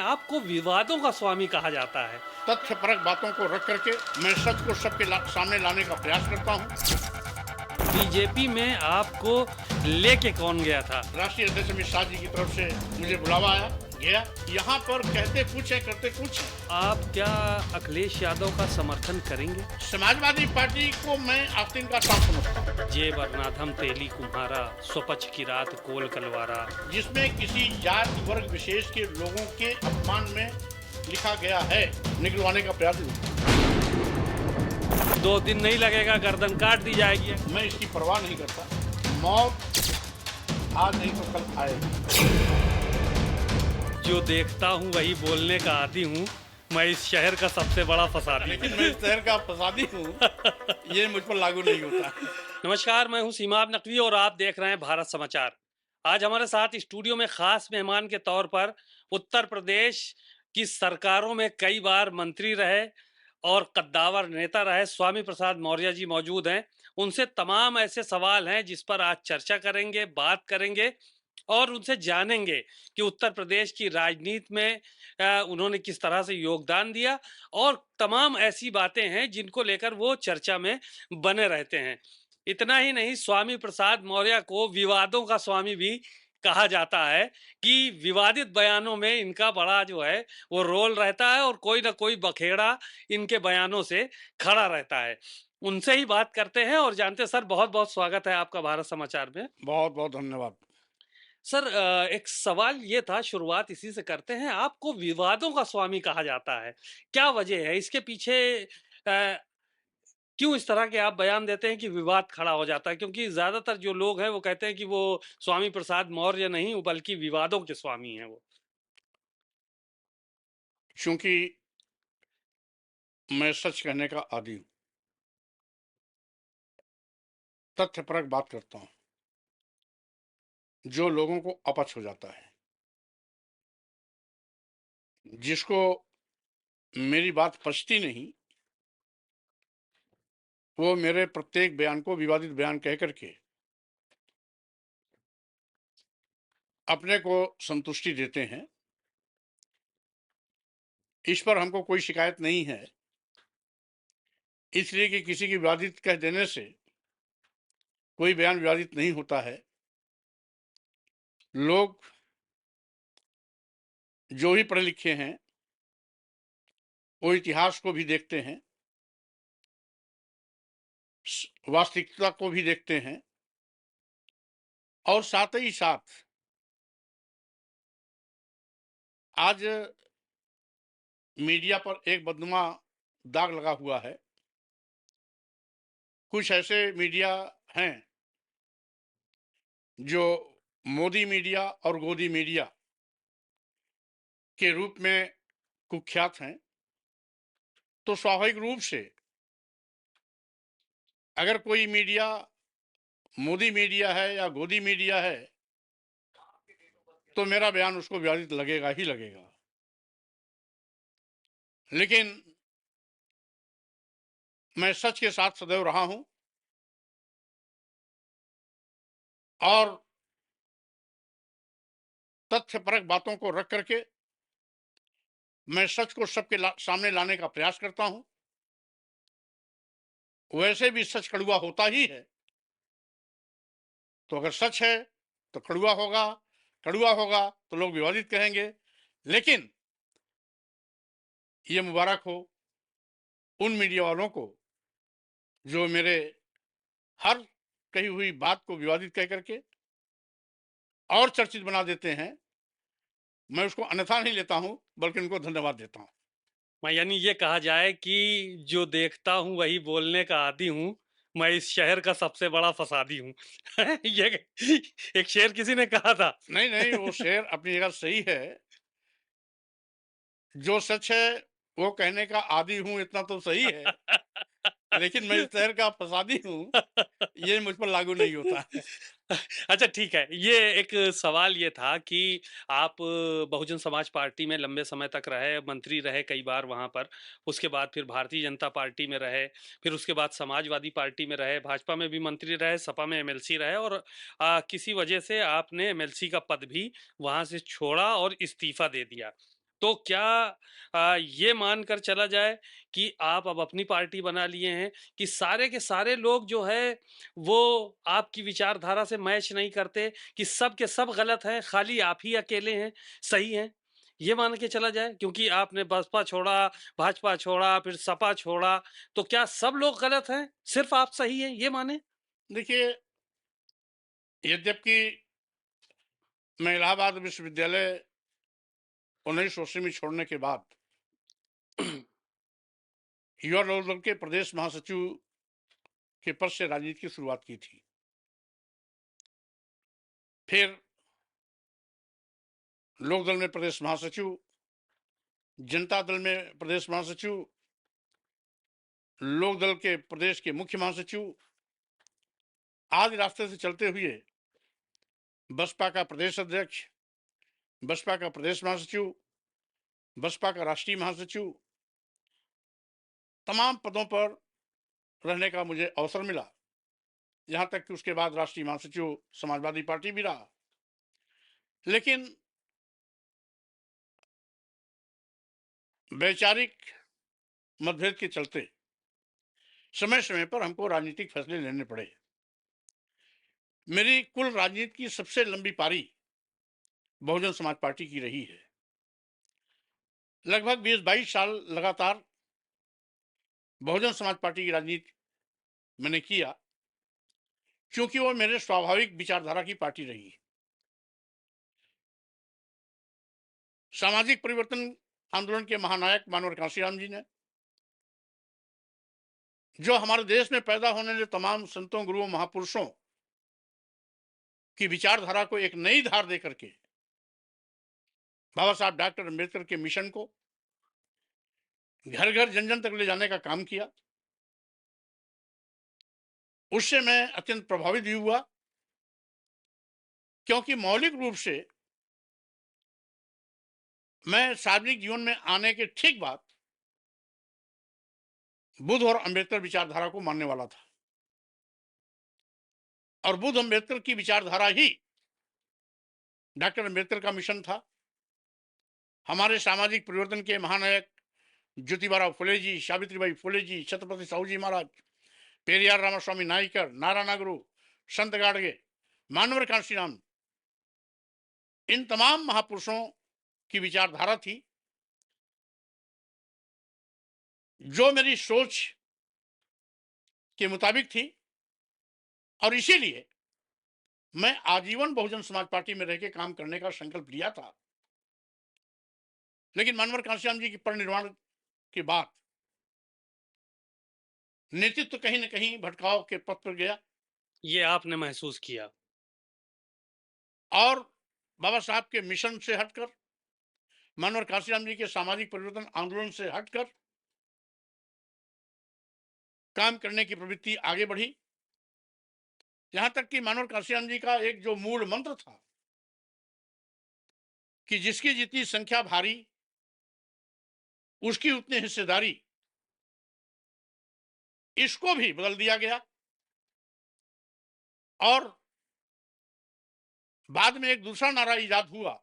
आपको विवादों का स्वामी कहा जाता है। तथ्यपरक बातों को रख करके मैं सच को सबके सामने लाने का प्रयास करता हूं। बीजेपी में आपको लेके कौन गया था? राष्ट्रीय अध्यक्ष अमित शाह जी की तरफ से मुझे बुलावा आया, गया। यहाँ पर कहते कुछ है, करते कुछ है। आप क्या अखिलेश यादव का समर्थन करेंगे? समाजवादी पार्टी को मैं आस्तीन का सांप समझता हूँ, जे वर्णाधम तेली कुम्हारा, स्वपच की रात कोल कलवारा। जिसमें किसी जात वर्ग विशेष के लोगों के अपमान में लिखा गया है, निकलवाने का प्रयास नहीं। 2 दिन नहीं लगेगा, गर्दन काट दी जाएगी। मैं इसकी परवाह नहीं करता। मौत आज नहीं तो कल आएगी। जो देखता हूँ वही बोलने का आदी हूँ। मैं इस शहर का सबसे बड़ा फसादी। लेकिन मैं इस शहर का फसादी हूँ, ये मुझ पर लागू नहीं होता। नमस्कार, मैं हूँ सीमाब नकवी और आप देख रहे हैं भारत समाचार। आज हमारे साथ स्टूडियो में खास मेहमान के तौर पर उत्तर प्रदेश की सरकारों में कई बार मंत्री रहे और कद्दावर नेता रहे स्वामी प्रसाद मौर्य जी मौजूद हैं। उनसे तमाम ऐसे सवाल हैं जिस पर आज चर्चा करेंगे, बात करेंगे और उनसे जानेंगे कि उत्तर प्रदेश की राजनीति में उन्होंने किस तरह से योगदान दिया और तमाम ऐसी बातें हैं जिनको लेकर वो चर्चा में बने रहते हैं। इतना ही नहीं, स्वामी प्रसाद मौर्य को विवादों का स्वामी भी कहा जाता है कि विवादित बयानों में इनका बड़ा जो है वो रोल रहता है और कोई ना कोई बखेड़ा इनके बयानों से खड़ा रहता है। उनसे ही बात करते हैं और जानते हैं। सर, बहुत बहुत स्वागत है आपका भारत समाचार में। बहुत बहुत धन्यवाद। सर, एक सवाल ये था, शुरुआत इसी से करते हैं। आपको विवादों का स्वामी कहा जाता है, क्या वजह है इसके पीछे? क्यों इस तरह के आप बयान देते हैं कि विवाद खड़ा हो जाता है? क्योंकि ज्यादातर जो लोग हैं वो कहते हैं कि वो स्वामी प्रसाद मौर्य नहीं बल्कि विवादों के स्वामी हैं वो। क्योंकि मैं सच कहने का आदी हूं, तथ्यपरक बात करता हूं, जो लोगों को अपच हो जाता है, जिसको मेरी बात पचती नहीं, वो मेरे प्रत्येक बयान को विवादित बयान कह करके अपने को संतुष्टि देते हैं। इस पर हमको कोई शिकायत नहीं है, इसलिए कि किसी की विवादित कह देने से कोई बयान विवादित नहीं होता है। लोग जो ही पढ़े लिखे हैं वो इतिहास को भी देखते हैं, वास्तविकता को भी देखते हैं और साथ ही साथ आज मीडिया पर एक बदनुमा दाग लगा हुआ है। कुछ ऐसे मीडिया हैं जो मोदी मीडिया और गोदी मीडिया के रूप में कुख्यात हैं। तो स्वाभाविक रूप से अगर कोई मीडिया मोदी मीडिया है या गोदी मीडिया है तो मेरा बयान उसको विवादित लगेगा ही लगेगा। लेकिन मैं सच के साथ सदैव रहा हूं और तथ्यपरक बातों को रख करके मैं सच को सबके सामने लाने का प्रयास करता हूं। वैसे भी सच कड़वा होता ही है, तो अगर सच है तो कड़वा होगा, कड़वा होगा तो लोग विवादित कहेंगे। लेकिन ये मुबारक हो उन मीडिया वालों को जो मेरे हर कही हुई बात को विवादित कह करके और चर्चित बना देते हैं। मैं उसको अन्यथा नहीं लेता हूं, बल्कि उनको धन्यवाद देता हूं। मैं यानी ये कहा जाए कि जो देखता हूँ वही बोलने का आदी हूँ। मैं इस शहर का सबसे बड़ा फसादी हूँ। ये एक शेर किसी ने कहा था। नहीं नहीं, वो शेर अपनी जगह सही है। जो सच है वो कहने का आदी हूं, इतना तो सही है। लेकिन मैं इस शहर का फसादी हूं, ये मुझ पर लागू नहीं होता है। अच्छा, ठीक है। ये एक सवाल ये था कि आप बहुजन समाज पार्टी में लंबे समय तक रहे, मंत्री रहे कई बार वहाँ पर। उसके बाद फिर भारतीय जनता पार्टी में रहे, फिर उसके बाद समाजवादी पार्टी में रहे, भाजपा में भी मंत्री रहे, सपा में एमएलसी रहे और किसी वजह से आपने एमएलसी का पद भी वहाँ से छोड़ा और इस्तीफा दे दिया। तो क्या ये मानकर चला जाए कि आप अब अपनी पार्टी बना लिए हैं कि सारे के सारे लोग जो है वो आपकी विचारधारा से मैच नहीं करते, कि सब के सब गलत हैं, खाली आप ही अकेले हैं, सही हैं? ये मान के चला जाए क्योंकि आपने बसपा छोड़ा, भाजपा छोड़ा, फिर सपा छोड़ा, तो क्या सब लोग गलत हैं, सिर्फ़ आप सही हैं, ये मानें? देखिए, यद्यपि मैं इलाहाबाद विश्वविद्यालय 1980 में छोड़ने के बाद युवा लोक दल के प्रदेश महासचिव के पद से राजनीति की शुरुआत की थी। फिर लोक दल में प्रदेश महासचिव, जनता दल में प्रदेश महासचिव, लोक दल के प्रदेश के मुख्य महासचिव, आदि रास्ते से चलते हुए बसपा का प्रदेश अध्यक्ष, बसपा का प्रदेश महासचिव, बसपा का राष्ट्रीय महासचिव, तमाम पदों पर रहने का मुझे अवसर मिला। यहां तक कि उसके बाद राष्ट्रीय महासचिव समाजवादी पार्टी भी रहा। लेकिन वैचारिक मतभेद के चलते समय समय पर हमको राजनीतिक फैसले लेने पड़े। मेरी कुल राजनीति की सबसे लंबी पारी बहुजन समाज पार्टी की रही है। लगभग 20-22 साल लगातार बहुजन समाज पार्टी की राजनीति मैंने किया, क्योंकि वो मेरे स्वाभाविक विचारधारा की पार्टी रही। सामाजिक परिवर्तन आंदोलन के महानायक मानवर कांशीराम जी ने, जो हमारे देश में पैदा होने वाले तमाम संतों, गुरुओं, महापुरुषों की विचारधारा को एक नई धार दे करके बाबा साहब डॉक्टर अम्बेडकर के मिशन को घर घर जन जन तक ले जाने का काम किया, उससे मैं अत्यंत प्रभावित भी हुआ। क्योंकि मौलिक रूप से मैं सार्वजनिक जीवन में आने के ठीक बाद बुद्ध और अम्बेडकर विचारधारा को मानने वाला था, और बुद्ध अम्बेडकर की विचारधारा ही डॉक्टर अम्बेडकर का मिशन था। हमारे सामाजिक परिवर्तन के महानायक ज्योतिबाराव फुले जी, सावित्रीबाई फुले जी, छत्रपति साहू जी महाराज, पेरियार रामास्वामी नाइकर, नारा नागरू, संत गाडगे, मानवर कांशीराम, इन तमाम महापुरुषों की विचारधारा थी जो मेरी सोच के मुताबिक थी, और इसीलिए मैं आजीवन बहुजन समाज पार्टी में रह के काम करने का संकल्प लिया था। लेकिन मानवर कांशीराम जी की परिनिर्वाण के बाद नेतृत्व कहीं न कहीं भटकाव के पथ पर गया, ये आपने महसूस किया। और बाबा साहब के मिशन से हटकर, मानवर कांशीराम जी के सामाजिक परिवर्तन आंदोलन से हटकर काम करने की प्रवृत्ति आगे बढ़ी। यहां तक कि मानवर कांशीराम जी का एक जो मूल मंत्र था कि जिसकी जितनी संख्या भारी उसकी उतनी हिस्सेदारी, इसको भी बदल दिया गया। और बाद में एक दूसरा नारा इजाद हुआ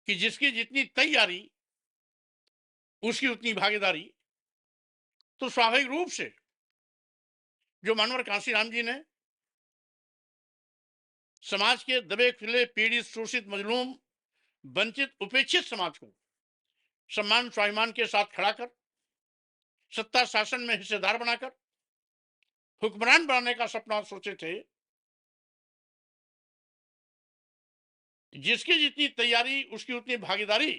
कि जिसकी जितनी तैयारी उसकी उतनी भागीदारी। तो स्वाभाविक रूप से जो मानवर कांशीराम जी ने समाज के दबे खुले, पीड़ित, शोषित, मजलूम, वंचित, उपेक्षित समाज को सम्मान स्वाभिमान के साथ खड़ा कर, सत्ता शासन में हिस्सेदार बनाकर हुक्मरान बनाने का सपना सोचे थे, जिसकी जितनी तैयारी उसकी उतनी भागीदारी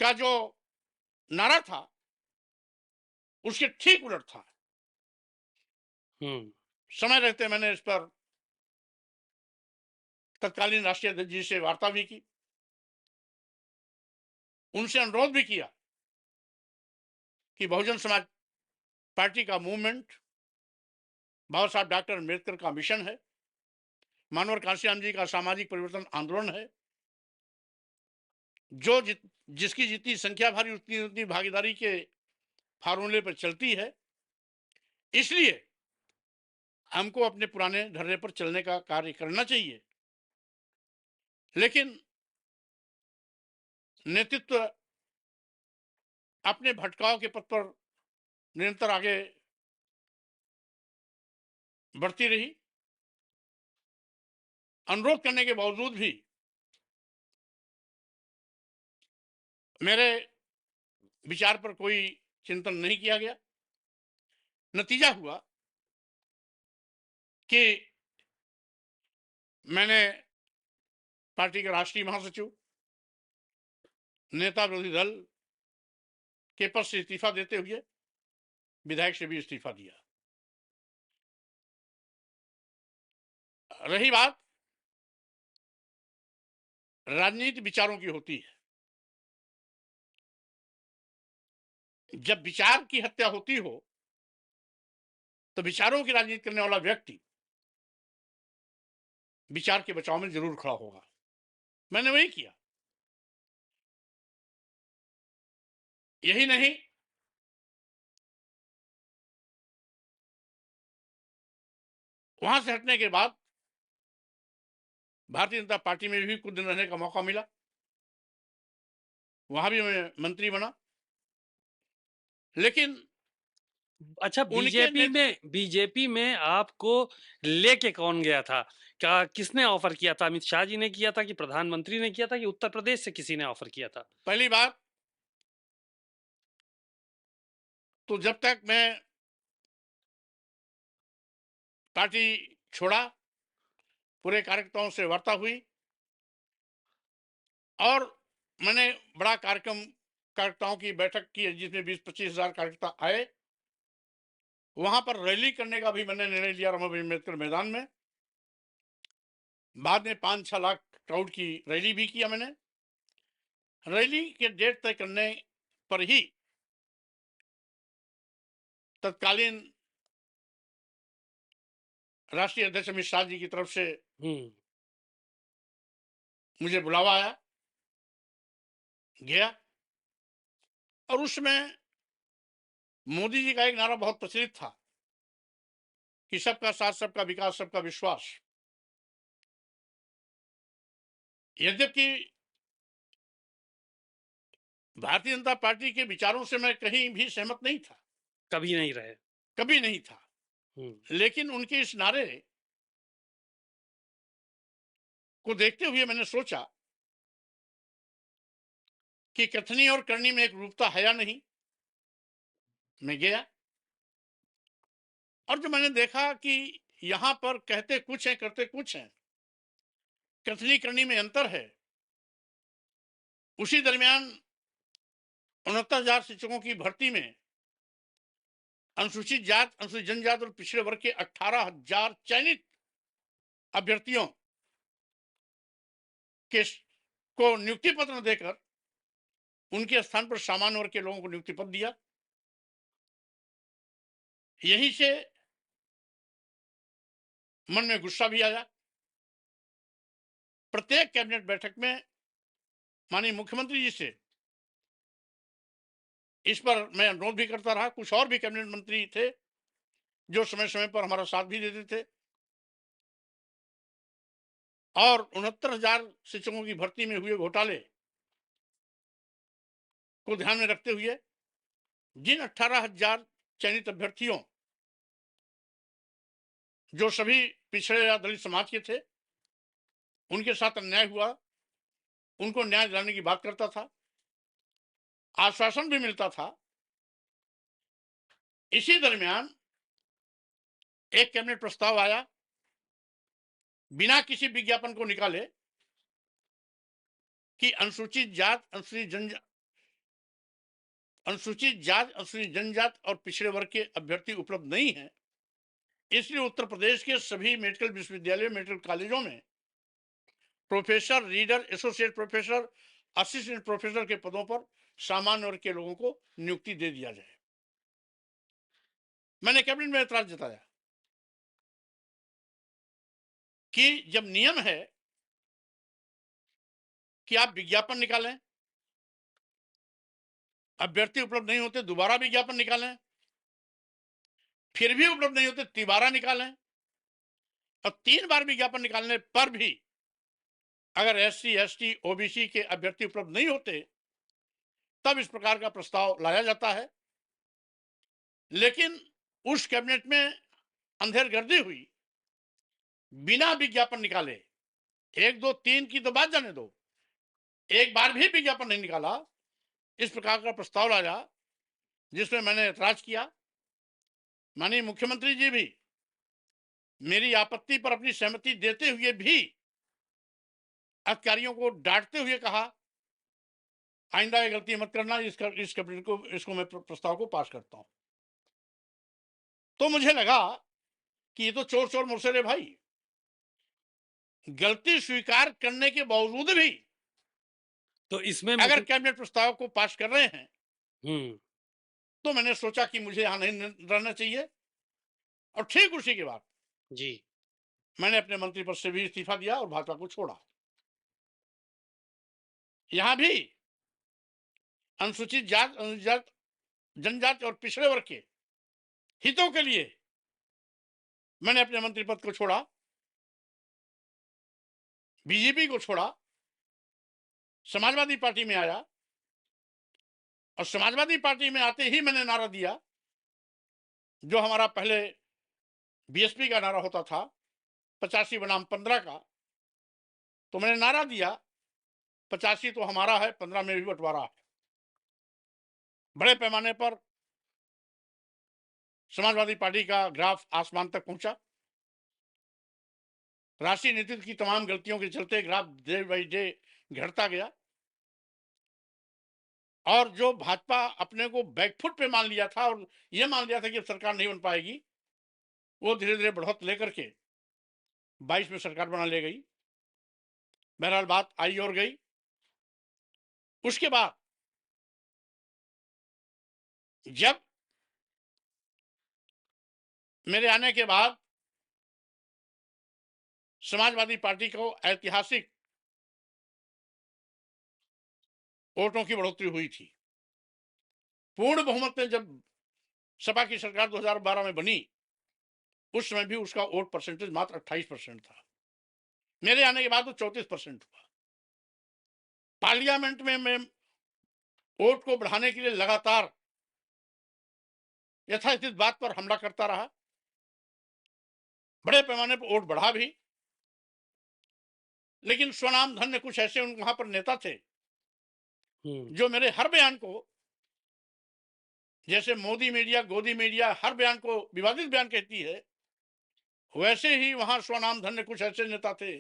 का जो नारा था उसके ठीक उलट था। समय रहते मैंने इस पर तत्कालीन राष्ट्रीय अध्यक्ष जी से वार्ता भी की, उनसे अनुरोध भी किया कि बहुजन समाज पार्टी का मूवमेंट बाबा साहब डॉक्टर अम्बेडकर का मिशन है, मानवर कांशीराम जी का सामाजिक परिवर्तन आंदोलन है, जो जिसकी जितनी संख्या भारी उतनी उतनी भागीदारी के फार्मूले पर चलती है। इसलिए हमको अपने पुराने ढर्रे पर चलने का कार्य करना चाहिए। लेकिन नेतृत्व अपने भटकाव के पथ पर निरंतर आगे बढ़ती रही। अनुरोध करने के बावजूद भी मेरे विचार पर कोई चिंतन नहीं किया गया। नतीजा हुआ कि मैंने पार्टी के राष्ट्रीय महासचिव, नेता विरोधी दल के पद से इस्तीफा देते हुए विधायक से भी इस्तीफा दिया। रही बात राजनीति विचारों की होती है। जब विचार की हत्या होती हो तो विचारों की राजनीति करने वाला व्यक्ति विचार के बचाव में जरूर खड़ा होगा। मैंने वही किया। यही नहीं, वहां से हटने के बाद भारतीय जनता पार्टी में भी कुछ दिन रहने का मौका मिला। वहां भी मैं मंत्री बना। लेकिन अच्छा, उनके बीजेपी में आपको लेके कौन गया था? क्या किसने ऑफर किया था? अमित शाह जी ने किया था कि प्रधानमंत्री ने किया था कि उत्तर प्रदेश से किसी ने ऑफर किया था? पहली बात तो जब तक मैं पार्टी छोड़ा, पूरे कार्यकर्ताओं से वार्ता हुई और मैंने बड़ा कार्यकर्ताओं की बैठक की जिसमें 20-25 हजार कार्यकर्ता आए। वहां पर रैली करने का भी मैंने निर्णय लिया रमाबाई अम्बेडकर मैदान में। बाद में 5-6 लाख क्राउड की रैली भी किया मैंने। रैली के डेट तय करने पर ही तत्कालीन राष्ट्रीय अध्यक्ष अमित शाह जी की तरफ से मुझे बुलावा आया, गया। और उसमें मोदी जी का एक नारा बहुत प्रचलित था कि सबका साथ, सबका विकास, सबका विश्वास। यद्यपि भारतीय जनता पार्टी के विचारों से मैं कहीं भी सहमत नहीं था, कभी नहीं रहे। कभी नहीं था, लेकिन उनके इस नारे को देखते हुए मैंने सोचा कि कथनी और करनी में एक रूपता है या नहीं। मैं गया और जो मैंने देखा कि यहां पर कहते कुछ है, करते कुछ है, कथनी करनी में अंतर है। उसी दरमियान 69,000 शिक्षकों की भर्ती में अनुसूचित जात, अनुसूचित जनजात और पिछड़े वर्ग के 18,000 चयनित अभ्यर्थियों के को नियुक्ति पत्र देकर उनके स्थान पर सामान्य वर्ग के लोगों को नियुक्ति पत्र दिया। यहीं से मन में गुस्सा भी आया। प्रत्येक कैबिनेट बैठक में माननीय मुख्यमंत्री जी से इस पर मैं अनुरोध भी करता रहा। कुछ और भी कैबिनेट मंत्री थे जो समय समय पर हमारा साथ भी देते थे। और 69,000 शिक्षकों की भर्ती में हुए घोटाले को ध्यान में रखते हुए जिन 18,000 चयनित अभ्यर्थियों जो सभी पिछड़े या दलित समाज के थे, उनके साथ अन्याय हुआ, उनको न्याय दिलाने की बात करता था, आश्वासन भी मिलता था। इसी दरमियान एक कैबिनेट प्रस्ताव आया बिना किसी विज्ञापन को निकाले कि अनुसूचित जात, अनुसूचित जनजात और पिछड़े वर्ग के अभ्यर्थी उपलब्ध नहीं है। इसलिए उत्तर प्रदेश के सभी मेडिकल विश्वविद्यालयों, मेडिकल कॉलेजों में professor, reader, associate professor, assistant professor के पदों पर सामान्य वर्ग के लोगों को नियुक्ति दे दिया जाए। मैंने कैबिनेट में ऐतराज जताया कि जब नियम है कि आप विज्ञापन निकालें, अभ्यर्थी उपलब्ध नहीं होते दोबारा विज्ञापन निकालें, फिर भी उपलब्ध नहीं होते तिबारा निकालें, और 3 बार विज्ञापन निकालने पर भी अगर SC, ST, OBC के अभ्यर्थी उपलब्ध नहीं होते तब इस प्रकार का प्रस्ताव लाया जाता है। लेकिन उस कैबिनेट में अंधेरगर्दी हुई, बिना विज्ञापन निकाले। 1, 2, 3 की तो बात जाने दो, एक बार भी विज्ञापन नहीं निकाला। इस प्रकार का प्रस्ताव लाया जिसमें मैंने ऐतराज किया। माननीय मुख्यमंत्री जी भी मेरी आपत्ति पर अपनी सहमति देते हुए भी अधिकारियों को डांटते हुए कहा, आइंदा ये गलती मत करना, इस कैबिनेट को, इसको मैं प्रस्ताव को पास करता हूं। तो मुझे लगा कि ये तो चोर चोर मुर्शे भाई, गलती स्वीकार करने के बावजूद भी तो इसमें अगर कैबिनेट प्रस्ताव को पास कर रहे हैं, हम्म, तो मैंने सोचा कि मुझे यहां नहीं रहना चाहिए। और ठीक उसी के बाद जी, मैंने अपने मंत्री पद से भी इस्तीफा दिया और भाजपा को छोड़ा। यहां भी अनुसूचित जात, अनुसूचित जनजाति और पिछड़े वर्ग के हितों के लिए मैंने अपने मंत्री पद को छोड़ा, बीजेपी को छोड़ा, समाजवादी पार्टी में आया। और समाजवादी पार्टी में आते ही मैंने नारा दिया, जो हमारा पहले बीएसपी का नारा होता था 85 बनाम 15 का, तो मैंने नारा दिया 85 तो हमारा है, 15 में भी बंटवारा है। बड़े पैमाने पर समाजवादी पार्टी का ग्राफ आसमान तक पहुंचा। राष्ट्रीय नेतृत्व की तमाम गलतियों के चलते ग्राफ डे बाई डे घटता गया। और जो भाजपा अपने को बैकफुट पे मान लिया था और ये मान लिया था कि अब सरकार नहीं बन पाएगी, वो धीरे धीरे बढ़त लेकर के 22 में सरकार बना ले गई। बहरहाल बात आई और गई। उसके बाद जब मेरे आने के बाद समाजवादी पार्टी को ऐतिहासिक वोटों की बढ़ोतरी हुई थी, पूर्ण बहुमत में जब सपा की सरकार 2012 में बनी, उस समय भी उसका वोट परसेंटेज मात्र 28% था। मेरे आने के बाद वो 34% हुआ। पार्लियामेंट में मैं वोट को बढ़ाने के लिए लगातार यथास्थित बात पर हमला करता रहा। बड़े पैमाने पर वोट बढ़ा भी, लेकिन स्वनाम धन्य कुछ ऐसे वहां पर नेता थे जो मेरे हर बयान को, जैसे मोदी मीडिया, गोदी मीडिया हर बयान को विवादित बयान कहती है, वैसे ही वहां स्वनाम धन्य कुछ ऐसे नेता थे,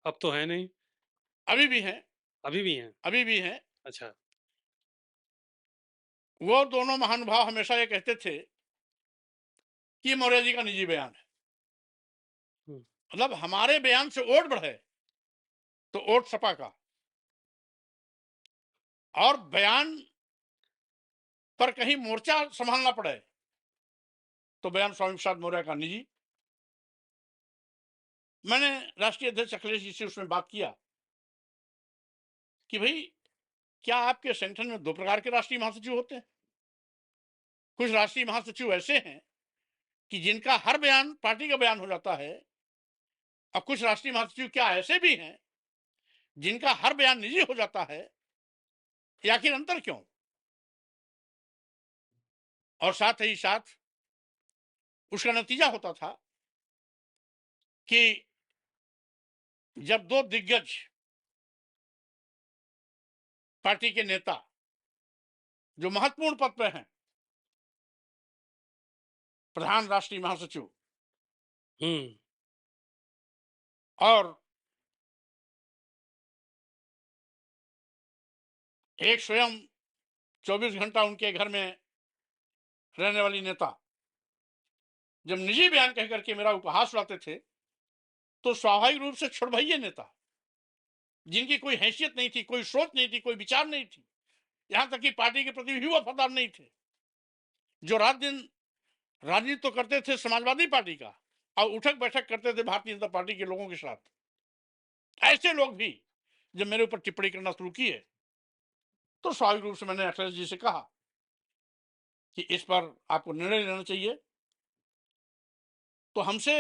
अब तो है नहीं, अभी भी हैं, अभी भी हैं। अभी भी हैं। अच्छा, वो दोनों महानुभाव हमेशा ये कहते थे कि मौर्य जी का निजी बयान है। मतलब हमारे बयान से वोट बढ़े तो वोट सपा का, और बयान पर कहीं मोर्चा संभालना पड़े तो बयान स्वामी प्रसाद मौर्य का निजी। मैंने राष्ट्रीय अध्यक्ष अखिलेश जी से उसमें बात किया कि भाई, क्या आपके संगठन में दो प्रकार के राष्ट्रीय महासचिव होते हैं? कुछ राष्ट्रीय महासचिव ऐसे हैं कि जिनका हर बयान पार्टी का बयान हो जाता है, और कुछ राष्ट्रीय महासचिव क्या ऐसे भी हैं जिनका हर बयान निजी हो जाता है। ये आखिर अंतर क्यों? और साथ ही साथ उसका नतीजा होता था कि जब दो दिग्गज पार्टी के नेता जो महत्वपूर्ण पद पर हैं, प्रधान राष्ट्रीय महासचिव और एक स्वयं 24 घंटा उनके घर में रहने वाली नेता, जब निजी बयान कह करके मेरा उपहास उड़ाते थे, तो स्वाभाविक रूप से छुड़भइये नेता, जिनकी कोई हैसियत नहीं थी, कोई सोच नहीं थी, कोई विचार नहीं थी, यहां तक कि पार्टी के प्रति भी वफादार नहीं थे, जो रात दिन राजनीति तो करते थे समाजवादी पार्टी का और उठक बैठक करते थे भारतीय जनता पार्टी के लोगों के साथ, ऐसे लोग भी जब मेरे ऊपर टिप्पणी करना शुरू किए, तो स्वाभाविक रूप से मैंने अखिलेश जी से कहा कि इस पर आपको निर्णय लेना चाहिए। तो हमसे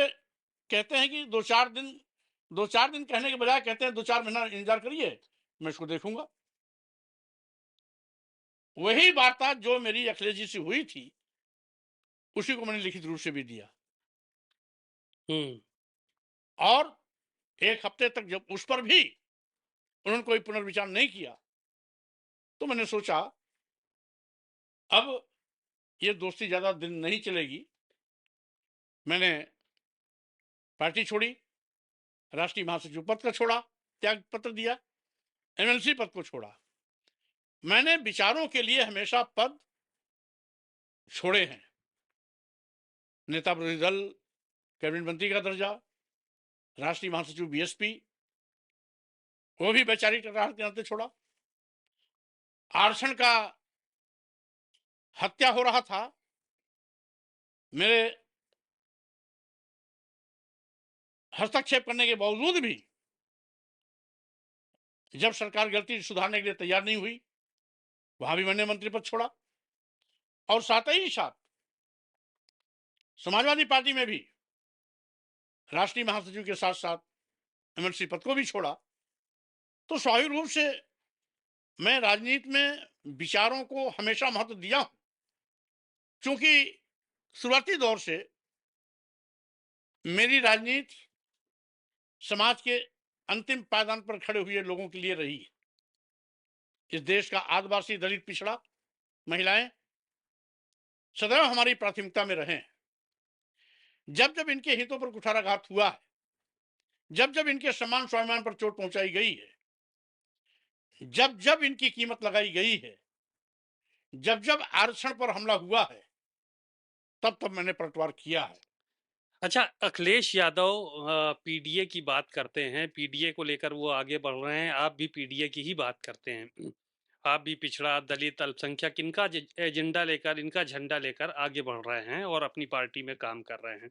कहते हैं कि 2-4 दिन कहने के बजाय कहते हैं 2-4 महीना इंतजार करिए, मैं इसको देखूंगा। वही वार्ता जो मेरी अखिलेश जी से हुई थी, उसी को मैंने लिखित रूप से भी दिया। हम्म। और 1 हफ्ते तक जब उस पर भी उन्होंने कोई पुनर्विचार नहीं किया, तो मैंने सोचा अब ये दोस्ती ज्यादा दिन नहीं चलेगी। मैंने पार्टी छोड़ी, राष्ट्रीय महासचिव पद का छोड़ा, त्याग पत्र दिया, एमएलसी पद को छोड़ा। मैंने विचारों के लिए हमेशा पद छोड़े हैं। नेता विरोधी दल, कैबिनेट मंत्री का दर्जा, राष्ट्रीय महासचिव बीएसपी, वो भी वैचारिक टकरार के नाते छोड़ा। आरक्षण का हत्या हो रहा था, मेरे हस्तक्षेप करने के बावजूद भी जब सरकार गलती सुधारने के लिए तैयार नहीं हुई, वहां भी मैंने मंत्री पद छोड़ा। और साथ ही साथ समाजवादी पार्टी में भी राष्ट्रीय महासचिव के साथ साथ एमएलसी पद को भी छोड़ा। तो स्वाभाविक रूप से मैं राजनीति में विचारों को हमेशा महत्व दिया हूं, क्योंकि शुरुआती दौर से मेरी राजनीति समाज के अंतिम पायदान पर खड़े हुए लोगों के लिए रही है। इस देश का आदिवासी, दलित, पिछड़ा, महिलाएं सदैव हमारी प्राथमिकता में रहे। जब जब इनके हितों पर कुठाराघात हुआ है, जब जब इनके सम्मान स्वाभिमान पर चोट पहुंचाई गई है, जब जब इनकी कीमत लगाई गई है, जब जब आरक्षण पर हमला हुआ है, तब तब मैंने पलटवार किया है। अच्छा, अखिलेश यादव पीडीए की बात करते हैं, पीडीए को लेकर वो आगे बढ़ रहे हैं, आप भी पीडीए की ही बात करते हैं। आप भी पिछड़ा, दलित, अल्पसंख्यक, इनका एजेंडा लेकर, इनका झंडा लेकर आगे बढ़ रहे हैं और अपनी पार्टी में काम कर रहे हैं।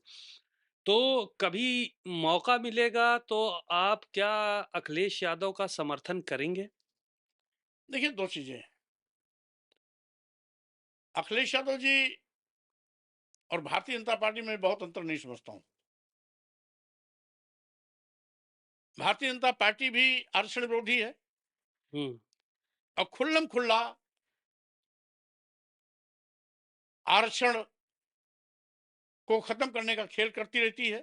तो कभी मौका मिलेगा तो आप क्या अखिलेश यादव का समर्थन करेंगे? देखिए, 2 चीजें हैं। अखिलेश यादव जी और भारतीय जनता पार्टी में बहुत अंतर नहीं समझता हूं। भारतीय जनता पार्टी भी आरक्षण विरोधी है हम्म। और खुल्लम खुल्ला आरक्षण को खत्म करने का खेल करती रहती है।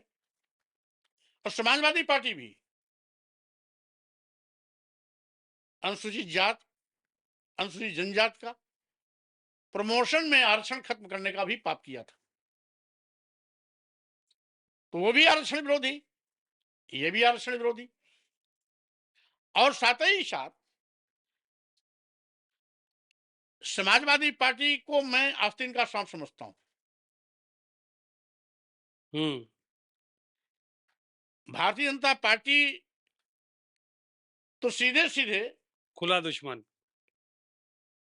और समाजवादी पार्टी भी अनुसूचित जात, अनुसूचित जनजात का प्रमोशन में आरक्षण खत्म करने का भी पाप किया था। तो वो भी आरक्षण विरोधी, ये भी आरक्षण विरोधी। और साथ ही साथ समाजवादी पार्टी को मैं आस्तीन का सांप समझता हूं। हम्म। भारतीय जनता पार्टी तो सीधे सीधे खुला दुश्मन।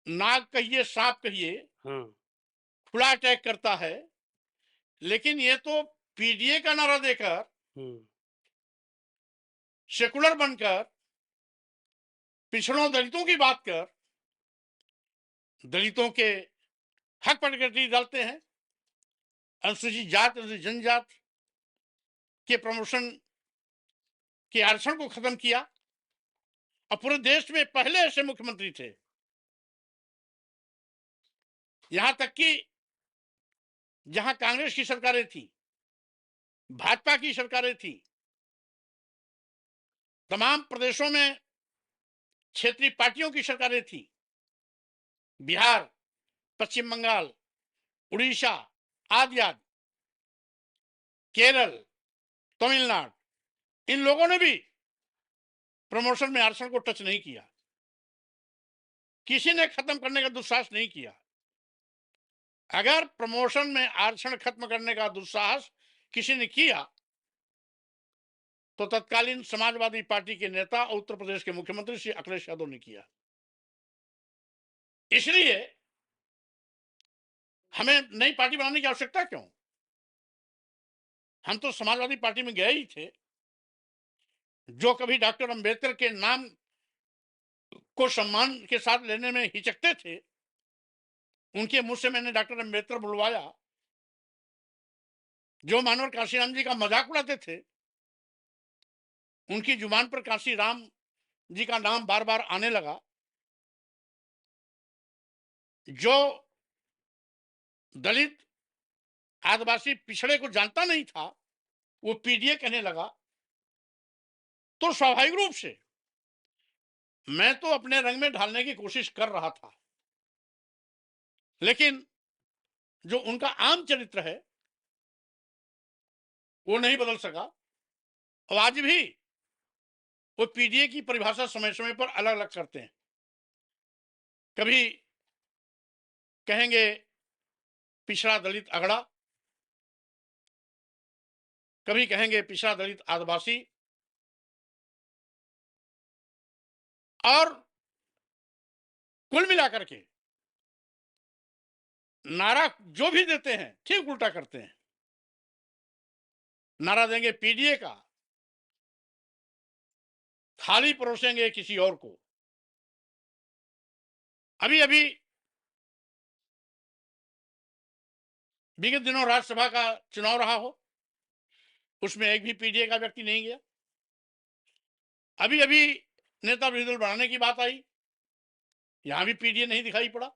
नाग कहिए, सांप कहिए, हाँ। खुला अटैक करता है। लेकिन ये तो पीडीए का नारा देकर, हम्म। सेकुलर बनकर, पिछड़ों दलितों की बात कर, दलितों के हक पर कटरी डालते हैं। अनुसूचित जात, अनुसूचित जनजात के प्रमोशन के आरक्षण को खत्म किया। और पूरे देश में पहले ऐसे मुख्यमंत्री थे, यहां तक कि जहां कांग्रेस की सरकारें थी, भाजपा की सरकारें थी, तमाम प्रदेशों में क्षेत्रीय पार्टियों की सरकारें थी, बिहार, पश्चिम बंगाल, उड़ीसा आदि आदि, केरल, तमिलनाडु, इन लोगों ने भी प्रमोशन में आरक्षण को टच नहीं किया। किसी ने खत्म करने का दुस्साहस नहीं किया। अगर प्रमोशन में आरक्षण खत्म करने का दुस्साहस किसी ने किया, तो तत्कालीन समाजवादी पार्टी के नेता और उत्तर प्रदेश के मुख्यमंत्री श्री अखिलेश यादव ने किया। इसलिए हमें नई पार्टी बनाने की आवश्यकता क्यों? हम तो समाजवादी पार्टी में गए ही थे। जो कभी डॉक्टर अंबेडकर के नाम को सम्मान के साथ लेने में हिचकते थे, उनके मुंह से मैंने डॉक्टर अंबेडकर बुलवाया। जो मानवर काशीराम जी का मजाक उड़ाते थे, उनकी जुबान पर काशी राम जी का नाम बार बार आने लगा। जो दलित आदिवासी पिछड़े को जानता नहीं था वो पीडीए कहने लगा, तो स्वाभाविक रूप से मैं तो अपने रंग में ढालने की कोशिश कर रहा था, लेकिन जो उनका आम चरित्र है वो नहीं बदल सका। और आज भी वो पीडीए की परिभाषा समय समय पर अलग अलग करते हैं। कभी कहेंगे पिछड़ा दलित अगड़ा, कभी कहेंगे पिछड़ा दलित आदिवासी, और कुल मिलाकर के नारा जो भी देते हैं ठीक उल्टा करते हैं। नारा देंगे पीडीए का, थाली परोसेंगे किसी और को। अभी अभी विगत दिनों राज्यसभा का चुनाव रहा हो, उसमें एक भी पीडीए का व्यक्ति नहीं गया। अभी अभी नेता विरोधी दल बनाने की बात आई, यहां भी पीडीए नहीं दिखाई पड़ा।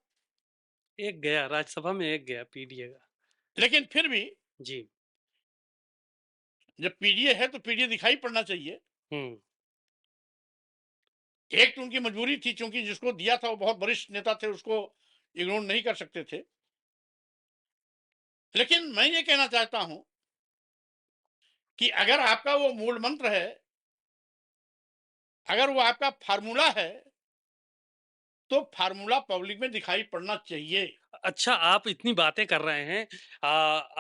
एक गया राज्यसभा में, एक गया पीडीए का। लेकिन फिर भी जी। जब पीडीए है तो पीडीए दिखाई पड़ना चाहिए। हम्म। एक तो उनकी मजबूरी थी, क्योंकि जिसको दिया था वो बहुत वरिष्ठ नेता थे, उसको इग्नोर नहीं कर सकते थे। लेकिन मैं ये कहना चाहता हूं कि अगर आपका वो मूल मंत्र है, अगर वो आपका फार्मूला है, तो फार्मूला पब्लिक में दिखाई पड़ना चाहिए। अच्छा, आप इतनी बातें कर रहे हैं।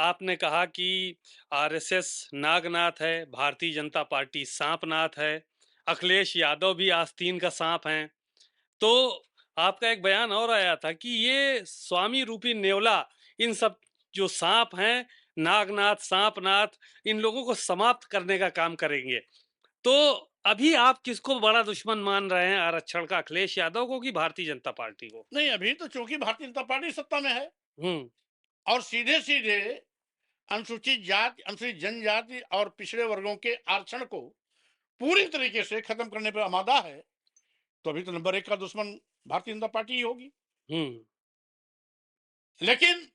आपने कहा कि आरएसएस नागनाथ है, भारतीय जनता पार्टी सांपनाथ है, अखिलेश यादव भी आस्तीन का सांप हैं। तो आपका एक बयान और आया था कि ये स्वामी रूपी नेवला इन सब जो सांप हैं, नागनाथ, सांपनाथ, इन लोगों को समाप्त करने का काम करेंगे। तो अभी आप किसको बड़ा दुश्मन मान रहे हैं आरक्षण का, अखिलेश यादव को कि भारतीय जनता पार्टी को? नहीं, अभी तो चूंकि भारतीय जनता पार्टी सत्ता में है हम्म। और सीधे सीधे अनुसूचित जाति, अनुसूचित जनजाति और पिछड़े वर्गों के आरक्षण को पूरी तरीके से खत्म करने पर आमादा है, तो अभी तो नंबर 1 का दुश्मन भारतीय जनता पार्टी ही होगी। हम्म। लेकिन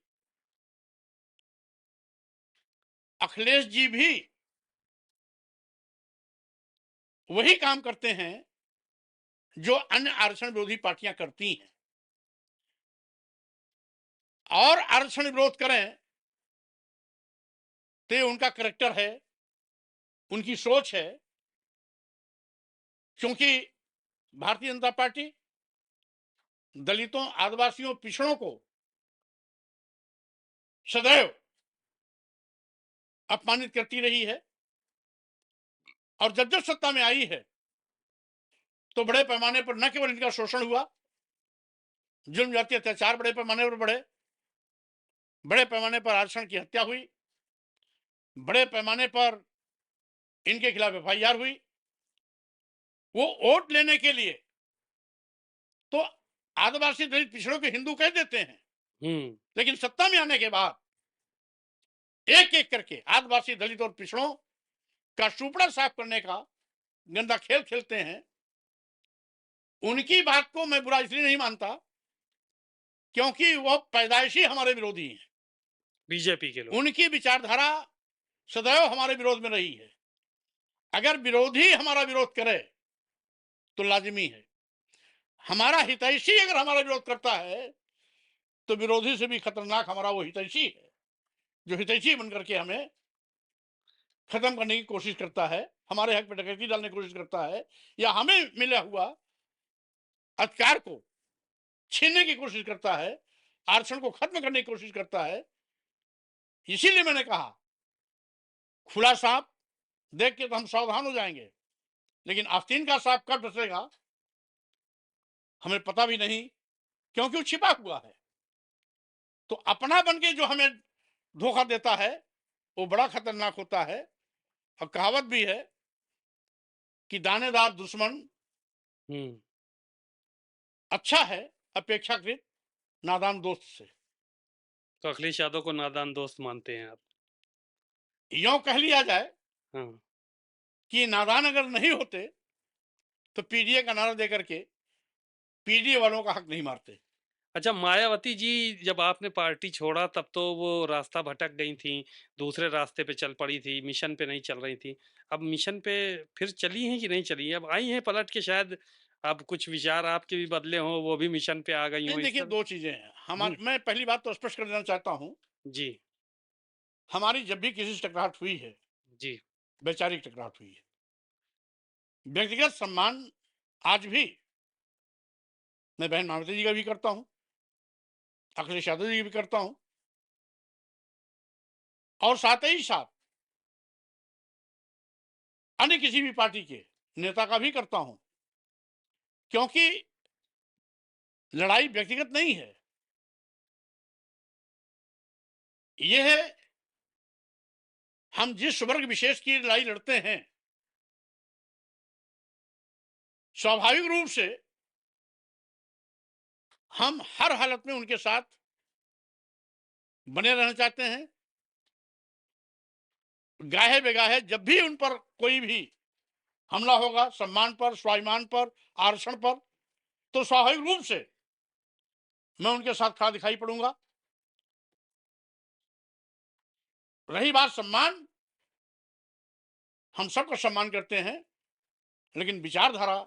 अखिलेश जी भी वही काम करते हैं जो अन्य आरक्षण विरोधी पार्टियां करती हैं, और आरक्षण विरोध करें तो ये उनका करेक्टर है, उनकी सोच है। क्योंकि भारतीय जनता पार्टी दलितों, आदिवासियों, पिछड़ों को सदैव अपमानित करती रही है, और जब जब सत्ता में आई है तो बड़े पैमाने पर न केवल इनका शोषण हुआ, जुल्म जाति अत्याचार बड़े पैमाने पर बढ़े, बड़े पैमाने पर आरक्षण की हत्या हुई, बड़े पैमाने पर इनके खिलाफ एफआईआर हुई। वो वोट लेने के लिए तो आदिवासी दलित पिछड़ों के हिंदू कह देते हैं, लेकिन सत्ता में आने के बाद एक एक करके आदिवासी दलित और पिछड़ों का सुपड़ा साफ करने का गंदा खेल खेलते हैं। उनकी बात को मैं बुरा इसलिए नहीं मानता क्योंकि वह पैदाइशी हमारे विरोधी हैं, बीजेपी के लोग। उनकी विचारधारा सदैव हमारे विरोध में रही है। अगर विरोधी हमारा विरोध करे तो लाजिमी है, हमारा हितैषी अगर हमारा विरोध करता है तो विरोधी से भी खतरनाक हमारा वो हितैषी है, जो हितैषी बनकर के हमें खत्म करने की कोशिश करता है, हमारे हक पे डकैती डालने की कोशिश करता है, या हमें मिला हुआ अधिकार को छीनने की कोशिश करता है, आरक्षण को खत्म करने की कोशिश करता है। इसीलिए मैंने कहा खुला सांप देख के तो हम सावधान हो जाएंगे, लेकिन आस्तीन का सांप कब डसेगा हमें पता भी नहीं, क्योंकि वो छिपा हुआ है। तो अपना बन के जो हमें धोखा देता है वो बड़ा खतरनाक होता है। और कहावत भी है कि दानेदार दुश्मन अच्छा है अपेक्षाकृत नादान दोस्त से। तो अखिलेश यादव को नादान दोस्त मानते हैं आप? यूं कह लिया जाए हाँ। कि नादान अगर नहीं होते तो पीडीए का नारा देकर के पीडीए वालों का हक नहीं मारते। अच्छा, मायावती जी जब आपने पार्टी छोड़ा तब तो वो रास्ता भटक गई थीं, दूसरे रास्ते पे चल पड़ी थी, मिशन पे नहीं चल रही थीं। अब मिशन पे फिर चली हैं कि नहीं चली हैं? अब आई हैं पलट के, शायद अब कुछ विचार आपके भी बदले हों, वो भी मिशन पे आ गई नहीं हों इस देखिए, तरह? 2 चीज़ें हैं। हुँ, मैं पहली बात तो स्पष्ट कर देना चाहता हूँ, जी, हमारी जब भी किसी से टकराहट हुई है, जी, वैचारिक टकराहट हुई है। व्यक्तिगत सम्मान आज भी मैं बहन मायावती जी का भी करता हूँ, अखिलेश यादव जी का भी करता हूँ और साथ ही साथ अन्य किसी भी पार्टी के नेता का भी करता हूँ। क्योंकि लड़ाई व्यक्तिगत नहीं है, ये है हम जिस वर्ग विशेष की लड़ाई लड़ते हैं, स्वाभाविक रूप से हम हर हालत में उनके साथ बने रहना चाहते हैं। गाहे बेगाहे जब भी उन पर कोई भी हमला होगा, सम्मान पर, स्वाभिमान पर, आरक्षण पर, तो स्वाभाविक रूप से मैं उनके साथ खड़ा दिखाई पड़ूंगा। रही बात सम्मान, हम सबका सम्मान करते हैं, लेकिन विचारधारा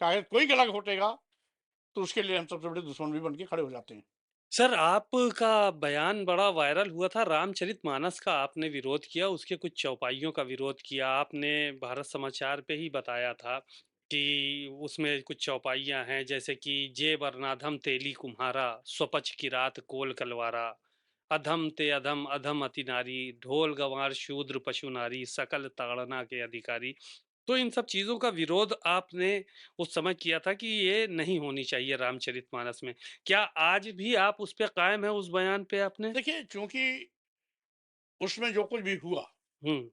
का अगर कोई गलत घोटेगा तो उसके लिए हम सबसे बड़े दुश्मन भी बन के खड़े हो जाते हैं। सर, आपका बयान बड़ा वायरल हुआ था, रामचरितमानस का आपने विरोध किया, उसके कुछ चौपाइयों का विरोध किया। आपने भारत समाचार पे ही बताया था कि उसमें कुछ चौपाइयाँ हैं, जैसे कि जे वरनाधम तेली कुम्हारा, स्वपच की रात कोल कलवारा, अधम ते अधम अधम अति नारी, ढोल गँवार शूद्र पशु नारी, सकल ताड़ना के अधिकारी। तो इन सब चीज़ों का विरोध आपने उस समय किया था कि ये नहीं होनी चाहिए रामचरितमानस में। क्या आज भी आप उस पे कायम हैं, उस बयान पे आपने? देखिए, चूंकि उसमें जो कुछ भी हुआ, हुँ,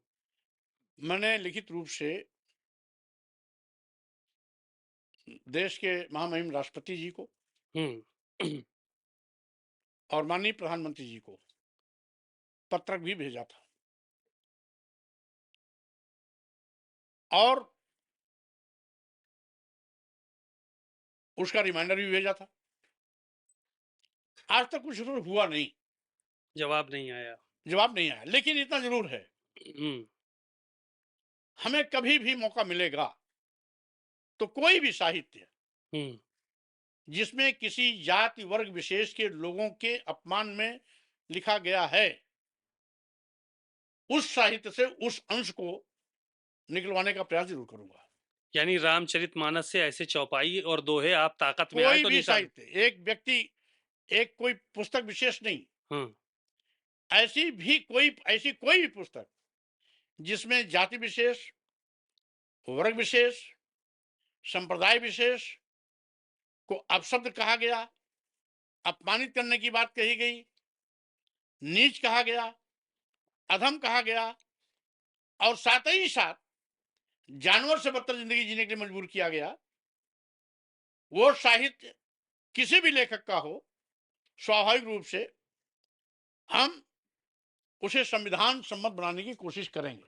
मैंने लिखित रूप से देश के महामहिम राष्ट्रपति जी को हुँ। और माननीय प्रधानमंत्री जी को पत्रक भी भेजा था और उसका रिमाइंडर भी भेजा था। आज तक कुछ जरूर हुआ नहीं, जवाब नहीं आया। जवाब नहीं आया, लेकिन इतना जरूर है, हुँ, हमें कभी भी मौका मिलेगा तो कोई भी साहित्य हुँ। जिसमें किसी जाति वर्ग विशेष के लोगों के अपमान में लिखा गया है, उस साहित्य से उस अंश को निकलवाने का प्रयास जरूर करूंगा। यानी रामचरितमानस से ऐसे चौपाई और दोहे आप ताकत में आए कोई तो भी निकाल। साहित्य, एक व्यक्ति, एक कोई पुस्तक विशेष नहीं, हुँ, ऐसी कोई भी पुस्तक जिसमें जाति विशेष, वर्ग विशेष, संप्रदाय विशेष को अपशब्द कहा गया, अपमानित करने की बात कही गई, नीच कहा गया, अधम कहा गया और साथ ही साथ जानवर से बदतर जिंदगी जीने के लिए मजबूर किया गया, वो साहित्य किसी भी लेखक का हो, स्वाभाविक रूप से हम उसे संविधान सम्मत बनाने की कोशिश करेंगे।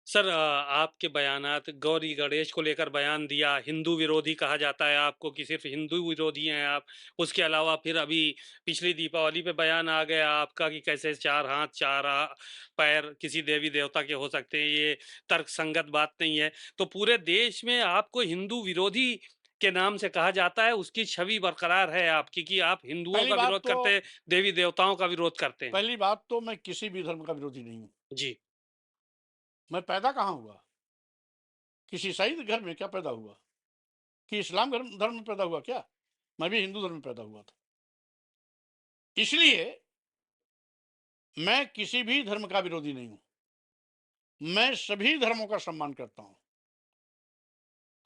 सर, आपके बयानात गौरी गणेश को लेकर बयान दिया, हिंदू विरोधी कहा जाता है आपको कि सिर्फ़ हिंदू विरोधी हैं आप। उसके अलावा फिर अभी पिछली दीपावली पे बयान आ गया आपका कि कैसे 4 हाथ 4 पैर किसी देवी-देवता के हो सकते हैं, ये तर्कसंगत बात नहीं है। तो पूरे देश में आपको हिंदू विरोधी के नाम से कहा जाता है, उसकी छवि बरकरार है आपकी कि आप हिंदुओं पहली का बात विरोध तो करते हैं, देवी-देवताओं का विरोध करते हैं। पहली बात तो मैं किसी भी धर्म का विरोधी नहीं हूं। जी, मैं पैदा कहाँ हुआ, किसी ईसाई घर में क्या पैदा हुआ, कि इस्लाम धर्म धर्म में पैदा हुआ क्या? मैं भी हिंदू धर्म में पैदा हुआ था। इसलिए मैं किसी भी धर्म का विरोधी नहीं हूं, मैं सभी धर्मों का सम्मान करता हूं।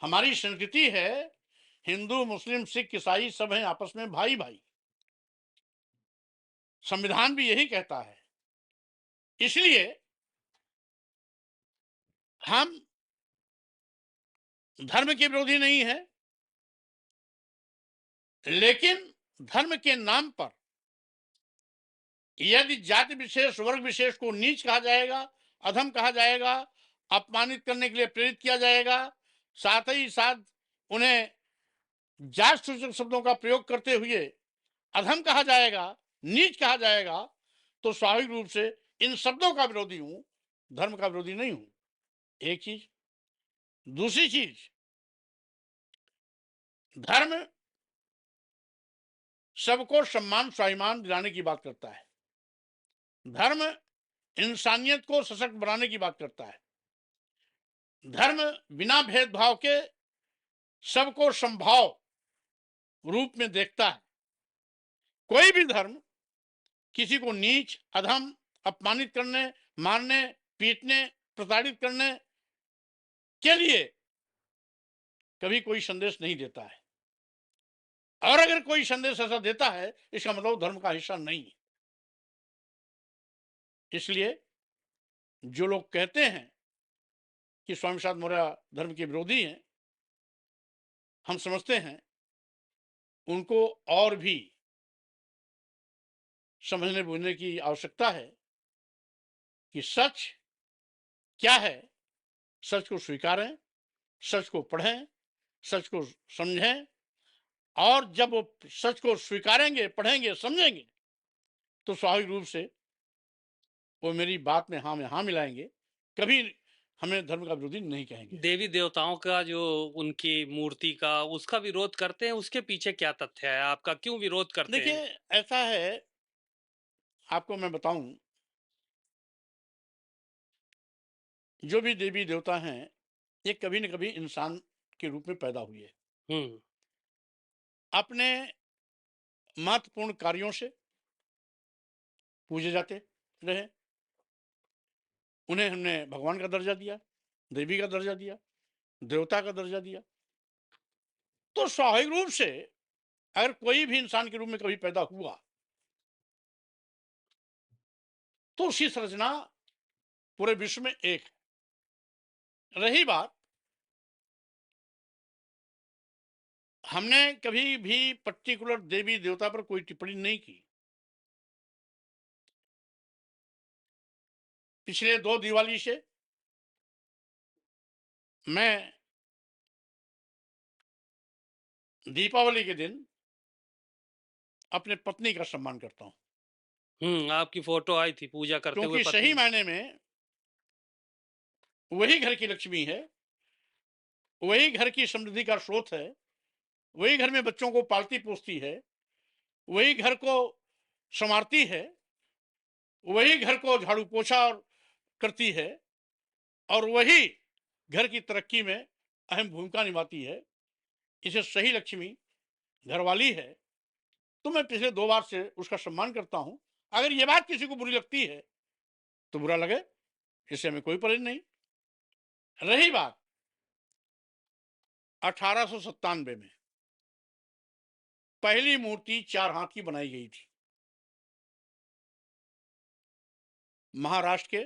हमारी संस्कृति है, हिंदू मुस्लिम सिख ईसाई सब हैं आपस में भाई भाई, संविधान भी यही कहता है। इसलिए हम धर्म के विरोधी नहीं है, लेकिन धर्म के नाम पर यदि जाति विशेष वर्ग विशेष को नीच कहा जाएगा, अधम कहा जाएगा, अपमानित करने के लिए प्रेरित किया जाएगा, साथ ही साथ उन्हें जात सूचक शब्दों का प्रयोग करते हुए अधम कहा जाएगा, नीच कहा जाएगा, तो स्वाभाविक रूप से इन शब्दों का विरोधी हूं, धर्म का विरोधी नहीं हूं। एक चीज। दूसरी चीज, धर्म सबको सम्मान स्वाभिमान दिलाने की बात करता है। धर्म इंसानियत को सशक्त बनाने की बात करता है। धर्म बिना भेदभाव के सबको समभाव रूप में देखता है। कोई भी धर्म किसी को नीच, अधम, अपमानित करने, मारने, पीटने, प्रताड़ित करने के लिए कभी कोई संदेश नहीं देता है। और अगर कोई संदेश ऐसा देता है, इसका मतलब धर्म का हिस्सा नहीं है। इसलिए जो लोग कहते हैं कि स्वामी प्रसाद मौर्य धर्म के विरोधी हैं, हम समझते हैं उनको और भी समझने बूझने की आवश्यकता है कि सच क्या है। सच को स्वीकारें, सच को पढ़ें, सच को समझें, और जब वो सच को स्वीकारेंगे, पढ़ेंगे, समझेंगे, तो स्वाभाविक रूप से वो मेरी बात में हाँ मिलाएंगे। कभी हमें धर्म का विरोधी नहीं कहेंगे। देवी देवताओं का जो उनकी मूर्ति का उसका विरोध करते हैं, उसके पीछे क्या तथ्य है आपका? क्यों विरोध करते हैं? देखिए, ऐसा है, आपको मैं बताऊं, जो भी देवी देवता हैं, ये कभी न कभी इंसान के रूप में पैदा हुए, हम्म। अपने महत्वपूर्ण कार्यों से पूजे जाते रहे। उन्हें हमने भगवान का दर्जा दिया, देवी का दर्जा दिया, देवता का दर्जा दिया। तो स्वाभाविक रूप से अगर कोई भी इंसान के रूप में कभी पैदा हुआ, तो उसकी संरचना पूरे विश्व में एक है। रही बात, हमने कभी भी पर्टिकुलर देवी देवता पर कोई टिप्पणी नहीं की। पिछले 2 दिवाली से मैं दीपावली के दिन अपने पत्नी का सम्मान करता हूं, आपकी फोटो आई थी पूजा करते हुए क्योंकि सही पत्नी। मायने में वही घर की लक्ष्मी है, वही घर की समृद्धि का स्रोत है, वही घर में बच्चों को पालती पोसती है, वही घर को संवारती है, वही घर को झाड़ू पोछा करती है, और वही घर की तरक्की में अहम भूमिका निभाती है। इसे सही लक्ष्मी घरवाली है। तो मैं पिछले 2 बार से उसका सम्मान करता हूं। अगर ये बात किसी को बुरी लगती है तो बुरा लगे, इससे हमें कोई परहेज नहीं। रही बात 1897 में पहली मूर्ति 4 हाथ की बनाई गई थी। महाराष्ट्र के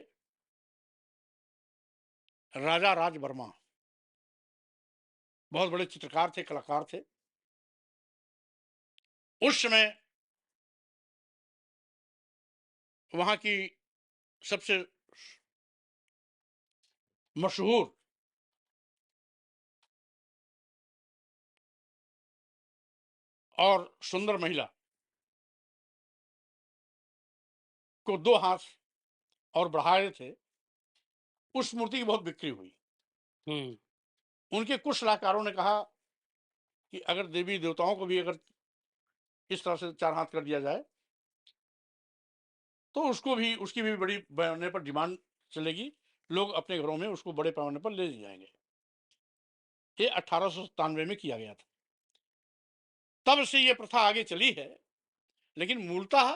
राजा राज वर्मा बहुत बड़े चित्रकार थे, कलाकार थे। उस समय वहां की सबसे मशहूर और सुंदर महिला को 2 हाथ और बढ़ाए थे। उस मूर्ति की बहुत बिक्री हुई। उनके कुछ सलाहकारों ने कहा कि अगर देवी देवताओं को भी अगर इस तरह से 4 हाथ कर दिया जाए, तो उसको भी, उसकी भी बड़ी पैमाने पर डिमांड चलेगी, लोग अपने घरों में उसको बड़े पैमाने पर ले जाएंगे। ये 1897 में किया गया था। तब से ये प्रथा आगे चली है, लेकिन मूलतः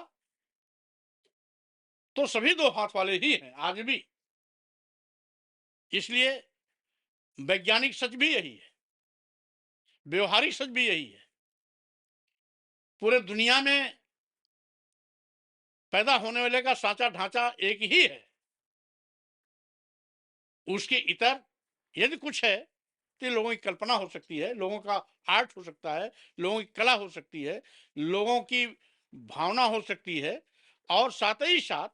तो सभी 2 हाथ वाले ही हैं आज भी। इसलिए वैज्ञानिक सच भी यही है, व्यवहारिक सच भी यही है। पूरे दुनिया में पैदा होने वाले का साँचा ढांचा एक ही है। उसके इतर यदि कुछ है तो लोगों की कल्पना हो सकती है, लोगों का आर्ट हो सकता है, लोगों की कला हो सकती है, लोगों की भावना हो सकती है, और साथ ही साथ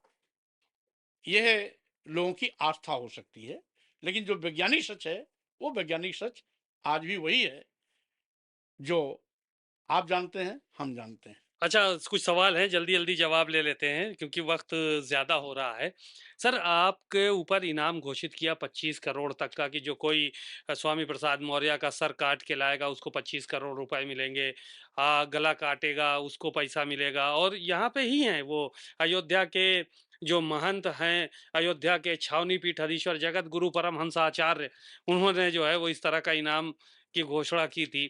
यह लोगों की आस्था हो सकती है। लेकिन जो वैज्ञानिक सच है, वो वैज्ञानिक सच आज भी वही है जो आप जानते हैं, हम जानते हैं। अच्छा, कुछ सवाल हैं, जल्दी-जल्दी जवाब ले लेते हैं क्योंकि वक़्त ज़्यादा हो रहा है। सर, आपके ऊपर इनाम घोषित किया 25 करोड़ तक का कि जो कोई स्वामी प्रसाद मौर्य का सर काट के लाएगा, उसको 25 करोड़ रुपए मिलेंगे। गला काटेगा, उसको पैसा मिलेगा और यहाँ पे ही हैं वो अयोध्या के जो महंत हैं, अयोध्या के छावनी पीठाधीश्वर जगत गुरु परमहंस आचार्य, उन्होंने जो है वो इस तरह का इनाम की घोषणा की थी।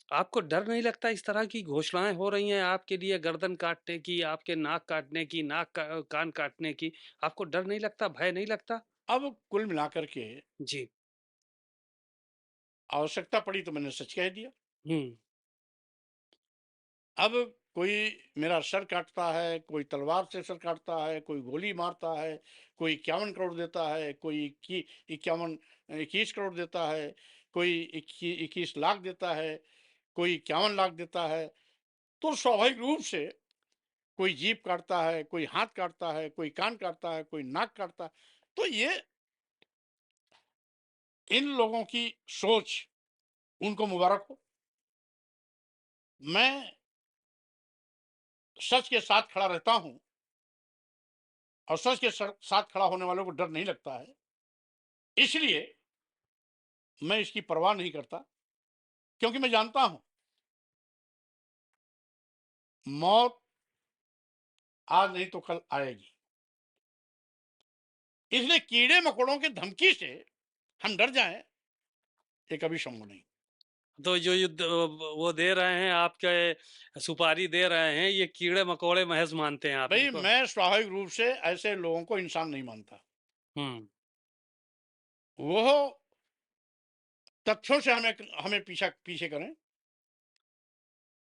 आपको डर नहीं लगता इस तरह की घोषणाएँ हो रही हैं आपके लिए गर्दन काटने की, आपके नाक काटने की, नाक का कान काटने की, आपको डर नहीं लगता, भय नहीं लगता? अब कुल मिलाकर के जी। आवश्यकता पड़ी तो मैंने सच कह दिया। हुँ, अब कोई मेरा सर काटता है, कोई तलवार से सर काटता है, कोई गोली मारता है, कोई 51 करोड़ देता है, कोई 51 21 करोड़ देता है, कोई 21 लाख देता है, कोई 51 लाख देता है, तो स्वाभाविक रूप से कोई जीभ काटता है, कोई हाथ काटता है, कोई कान काटता है, कोई नाक काटता है। तो ये इन लोगों की सोच, उनको मुबारक हो। मैं सच के साथ खड़ा रहता हूँ और सच के साथ खड़ा होने वालों को डर नहीं लगता है। इसलिए मैं इसकी परवाह नहीं करता, क्योंकि मैं जानता हूँ मौत आज नहीं तो कल आएगी। इसलिए कीड़े मकोड़ों की धमकी से हम डर जाएं, ये कभी संभव नहीं। तो जो युद्ध वो दे रहे हैं आपके सुपारी दे रहे हैं, ये कीड़े-मकोड़े महज़ मानते हैं आप भाई इनको? मैं स्वाभाविक रूप से ऐसे लोगों को इंसान नहीं मानता। हुँ, वो तथ्यों से हमें हमें पीछा पीछे करें,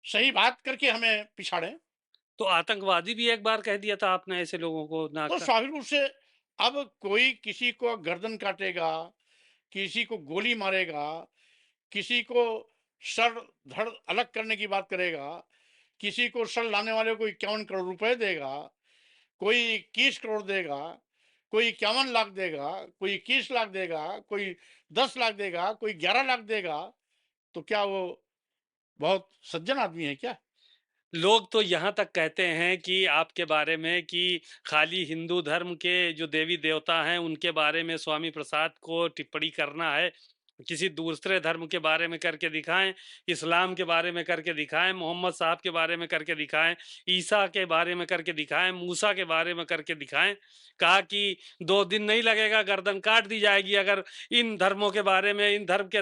सही बात करके हमें पिछाड़ें। तो आतंकवादी भी एक बार कह दिया था आपने ऐसे लोगों को नाक तो का। स्वाभाविक रूप से अब कोई किसी को गर्दन काटेगा, किसी को गोली मारेगा, किसी को सर धड़ अलग करने की बात करेगा, किसी को सर लाने वाले को 51 करोड़ रुपए देगा, कोई 21 करोड़ देगा, कोई 51 लाख देगा, कोई 21 लाख देगा, कोई 10 लाख देगा, कोई 11 लाख देगा, तो क्या वो बहुत सज्जन आदमी है क्या? लोग तो यहाँ तक कहते हैं कि आपके बारे में कि खाली हिंदू धर्म के जो देवी-देवता हैं, उनके बारे में स्वामी प्रसाद को टिप्पणी करना है। किसी दूसरे धर्म के बारे में करके दिखाएँ, इस्लाम के बारे में करके दिखाएँ, मोहम्मद साहब के बारे में करके दिखाएँ, ईसा के बारे में करके दिखाएँ, मूसा के बारे में करके दिखाएँ। कहा कि 2 दिन नहीं लगेगा, गर्दन काट दी जाएगी अगर इन धर्मों के बारे में, इन धर्म के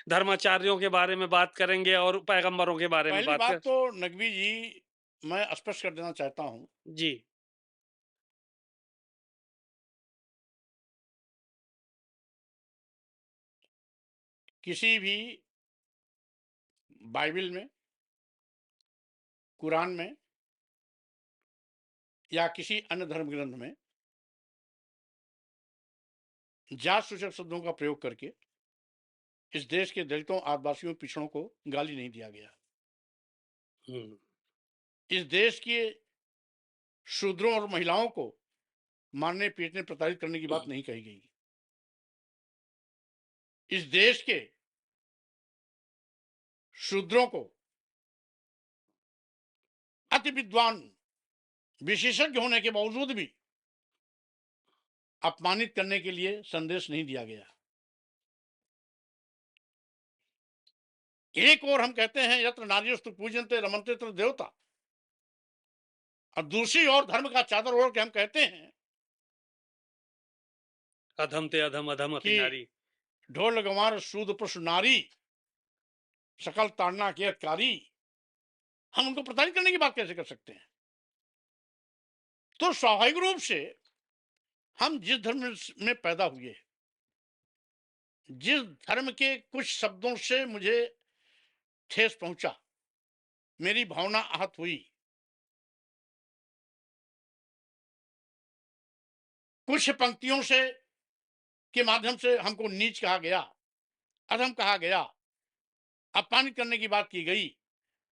धर्माचार्यों के बारे में बात करेंगे और पैगंबरों के बारे में पहली बात कर। बात तो नकवी जी, मैं स्पष्ट कर देना चाहता हूँ, जी। किसी भी बाइबल में, कुरान में या किसी अन्य धर्म ग्रंथ में जात सूचक शब्दों का प्रयोग करके इस देश के दलितों, आदिवासियों, पिछड़ों को गाली नहीं दिया गया। हुँ। इस देश के शूद्रों और महिलाओं को मारने, पीटने, प्रताड़ित करने की बात नहीं कही गई। इस देश के शूद्रों को अति विद्वान, विशेषज्ञ होने के बावजूद भी अपमानित करने के लिए संदेश नहीं दिया गया। एक और हम कहते हैं यत्र नार्यस्तु पूजन्ते रमन्ते तत्र देवता, और दूसरी ओर धर्म का चादर ओढ़ के हम कहते हैं अधम ते अधम, अधम कि अपि नारी। ढोल गंवार सूद पुरुष नारी सकल ताड़ना के कारी। हम उनको प्रताड़ित करने की बात कैसे कर सकते हैं? तो स्वाभाविक रूप से हम जिस धर्म में पैदा हुए, जिस धर्म के कुछ शब्दों से मुझे ठेस पहुंचा, मेरी भावना आहत हुई, कुछ पंक्तियों से के माध्यम से हमको नीच कहा गया, अधम कहा गया, अपमानित करने की बात की गई,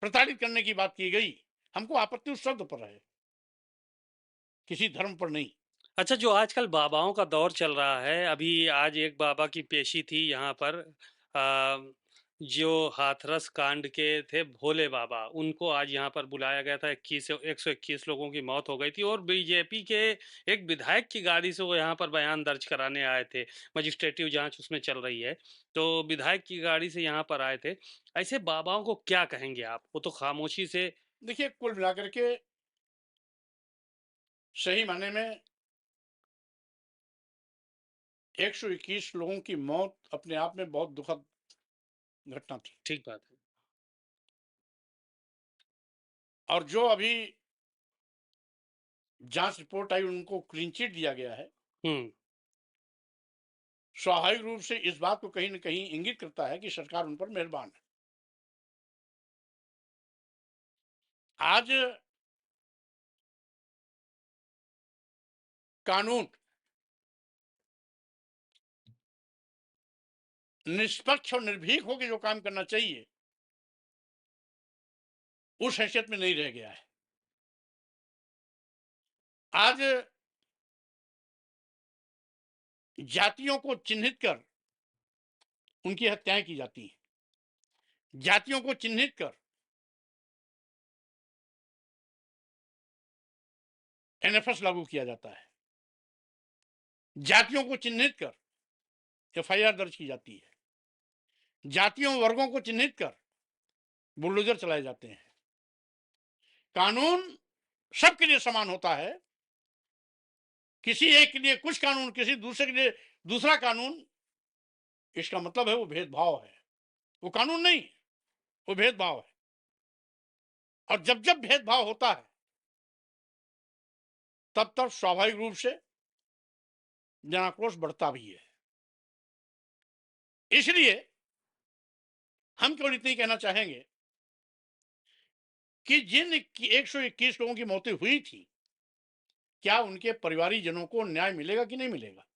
प्रताड़ित करने की बात की गई, हमको आपत्ति उस शब्द पर है, किसी धर्म पर नहीं। अच्छा, जो आजकल बाबाओं का दौर चल रहा है, अभी आज एक बाबा की पेशी थी यहाँ पर। जो हाथरस कांड के थे भोले बाबा, उनको आज यहाँ पर बुलाया गया था। 121 लोगों की मौत हो गई थी और बीजेपी के एक विधायक की गाड़ी से वो यहाँ पर बयान दर्ज कराने आए थे। मजिस्ट्रेटिव जांच उसमें चल रही है, तो विधायक की गाड़ी से यहाँ पर आए थे। ऐसे बाबाओं को क्या कहेंगे आप? वो तो खामोशी से देखिए, कुल मिलाकर के सही मायने में 121 लोगों की मौत अपने आप में बहुत दुखद घटना थी। ठीक बात है। और जो अभी जांच रिपोर्ट आई, उनको क्लीन चिट दिया गया है, हुँ, स्वाभाविक रूप से इस बात को कहीं न कहीं इंगित करता है कि सरकार उन पर मेहरबान है। आज कानून निष्पक्ष और निर्भीक होकर जो काम करना चाहिए, उस हैसियत में नहीं रह गया है। आज जातियों को चिन्हित कर उनकी हत्याएं की जाती हैं। जातियों को चिन्हित कर एनएफएस लागू किया जाता है। जातियों को चिन्हित कर एफआईआर दर्ज की जाती है। जातियों वर्गों को चिन्हित कर बुलडोजर चलाए जाते हैं। कानून सबके लिए समान होता है। किसी एक के लिए कुछ कानून, किसी दूसरे के लिए दूसरा कानून, इसका मतलब है वो भेदभाव है। वो कानून नहीं, वो भेदभाव है। और जब जब भेदभाव होता है, तब तब स्वाभाविक रूप से जनाक्रोश बढ़ता भी है। इसलिए हम केवल इतना ही कहना चाहेंगे कि जिन 121 लोगों की मौतें हुई थी, क्या उनके परिवारीजनों को न्याय मिलेगा कि नहीं मिलेगा?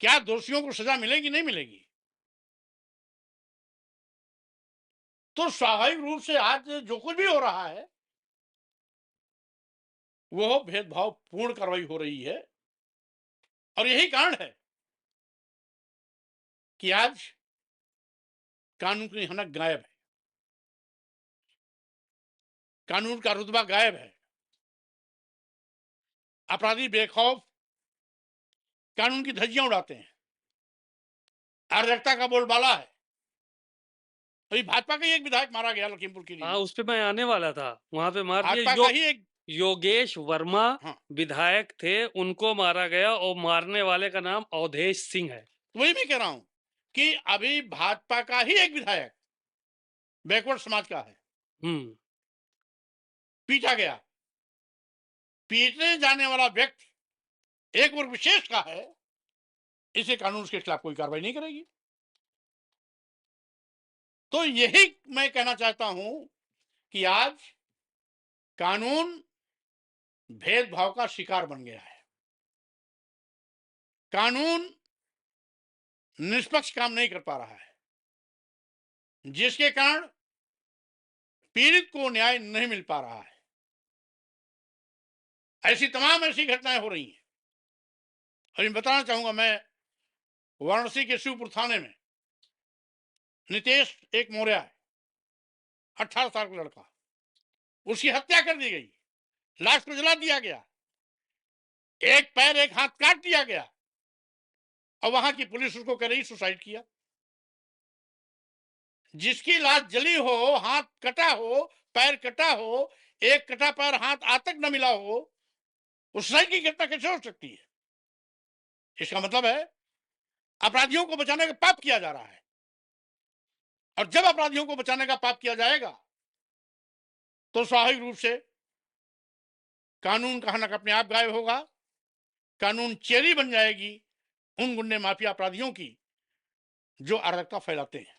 क्या दोषियों को सजा मिलेगी नहीं मिलेगी? तो स्वाभाविक रूप से आज जो कुछ भी हो रहा है, वो भेदभाव पूर्ण कार्रवाई हो रही है। और यही कारण है कि आज कानून की हनक गायब है, कानून का रुतबा गायब है। अपराधी बेखौफ कानून की धज्जियां उड़ाते हैं। अराजकता का बोलबाला है। अभी भाजपा का ही एक विधायक मारा गया लखीमपुर खीरी हाँ, में। उस पे मैं आने वाला था। वहाँ पे मार दिया। भाजपा का ही एक, योगेश वर्मा हाँ, विधायक थे, उनको मारा गया और मारने वाले का नाम अवधेश सिंह है। वही मैं कह रहा हूं कि अभी भाजपा का ही एक विधायक बैकवर्ड समाज का है, हुँ, पीटा गया। पीटने जाने वाला व्यक्ति एक वर्ग विशेष का है, इसे कानून उसके खिलाफ कोई कार्रवाई नहीं करेगी। तो यही मैं कहना चाहता हूं कि आज कानून भेदभाव का शिकार बन गया है। कानून निष्पक्ष काम नहीं कर पा रहा है, जिसके कारण पीड़ित को न्याय नहीं मिल पा रहा है। ऐसी तमाम ऐसी घटनाएं हो रही हैं। अभी बताना चाहूंगा, मैं वाराणसी के शिवपुर थाने में नितेश एक मौर्य है, 18 साल का लड़का, उसकी हत्या कर दी गई, लाश को जला दिया गया, एक पैर एक हाथ काट दिया गया और वहां की पुलिस उसको कह रही सुसाइड किया। जिसकी लाश जली हो, हाथ कटा हो, पैर कटा हो, एक कटा पैर हाथ आज तक न मिला हो, उस सुसाइड की घटना कैसे हो सकती है? इसका मतलब है अपराधियों को बचाने का पाप किया जा रहा है। और जब अपराधियों को बचाने का पाप किया जाएगा, तो स्वाभाविक रूप से कानून का हनक अपने आप गायब होगा। कानून चेरी बन जाएगी उन गुंडे माफिया अपराधियों की जो अराजकता फैलाते हैं।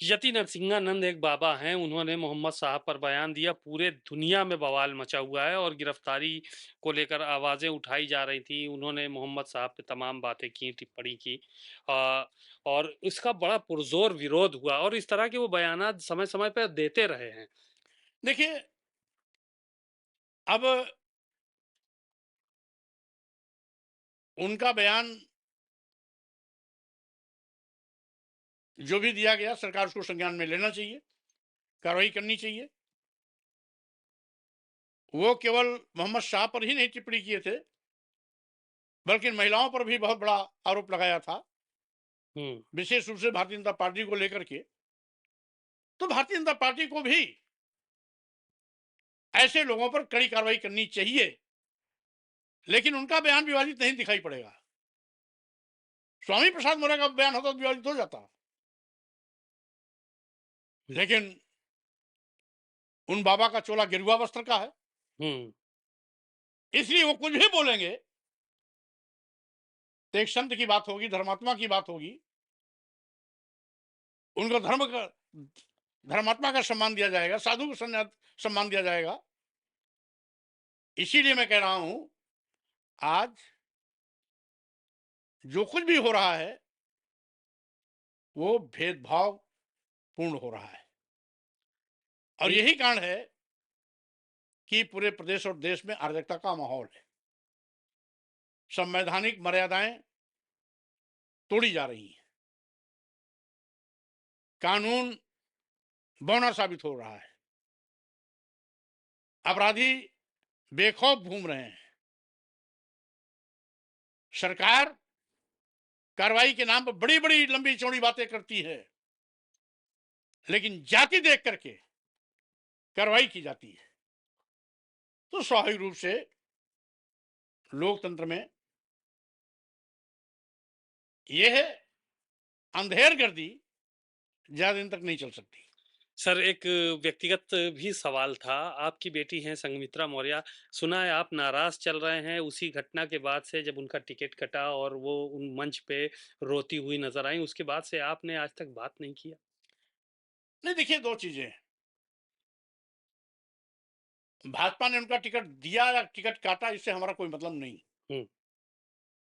यति नरसिंहानंद एक बाबा हैं, उन्होंने मोहम्मद साहब पर बयान दिया। पूरे दुनिया में बवाल मचा हुआ है और गिरफ्तारी को लेकर आवाज़ें उठाई जा रही थी। उन्होंने मोहम्मद साहब पे तमाम बातें की, टिप्पणी की, अ, और इसका बड़ा पुरज़ोर विरोध हुआ और इस तरह के वो बयानात समय-समय पे देते रहे हैं। देखिए, अब उनका बयान जो भी दिया गया सरकार उसको संज्ञान में लेना चाहिए, कार्रवाई करनी चाहिए। वो केवल मोहम्मद शाह पर ही नहीं टिप्पणी किए थे, बल्कि महिलाओं पर भी बहुत बड़ा आरोप लगाया था, हम्म। विशेष रूप से भारतीय जनता पार्टी को लेकर के। तो भारतीय जनता पार्टी को भी ऐसे लोगों पर कड़ी कार्रवाई करनी चाहिए, लेकिन उनका बयान विवादित नहीं दिखाई पड़ेगा। स्वामी प्रसाद मौर्य का बयान होता तो विवादित हो जाता, लेकिन उन बाबा का चोला गेरुआ वस्त्र का है, हम्म। इसलिए वो कुछ भी बोलेंगे तो एक संत की बात होगी, धर्मात्मा की बात होगी, उनको धर्मात्मा का सम्मान दिया जाएगा, साधु को सम्मान दिया जाएगा। इसीलिए मैं कह रहा हूं, आज जो कुछ भी हो रहा है वो भेदभाव पूर्ण हो रहा है, और ये- यही कारण है कि पूरे प्रदेश और देश में अराजकता का माहौल है। संवैधानिक मर्यादाएं तोड़ी जा रही हैं, कानून बौना साबित हो रहा है, अपराधी बेखौफ घूम रहे हैं, सरकार कार्रवाई के नाम पर बड़ी बड़ी लंबी चौड़ी बातें करती है, लेकिन जाति देख करके कार्रवाई की जाती है। तो स्वाभाविक रूप से लोकतंत्र में यह अंधेरगर्दी ज्यादा दिन तक नहीं चल सकती। सर, एक व्यक्तिगत भी सवाल था। आपकी बेटी हैं संघमित्रा मौर्य, सुना है आप नाराज चल रहे हैं उसी घटना के बाद से, जब उनका टिकट कटा और वो उन मंच पे रोती हुई नजर आई, उसके बाद से आपने आज तक बात नहीं किया। नहीं, देखिए, दो चीजें हैं। भाजपा ने उनका टिकट दिया या टिकट काटा, इससे हमारा कोई मतलब नहीं, हम्म।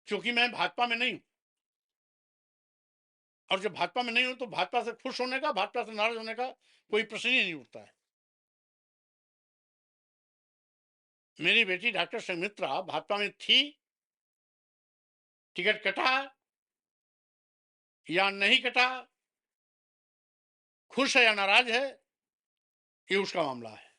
क्योंकि मैं भाजपा में नहीं हूं। और जब भाजपा में नहीं हूं तो भाजपा से खुश होने का, भाजपा से नाराज होने का कोई प्रश्न ही नहीं उठता है। मेरी बेटी डॉक्टर संघमित्रा भाजपा में थी, टिकट कटा या नहीं कटा, खुश है या नाराज है, ये उसका मामला है।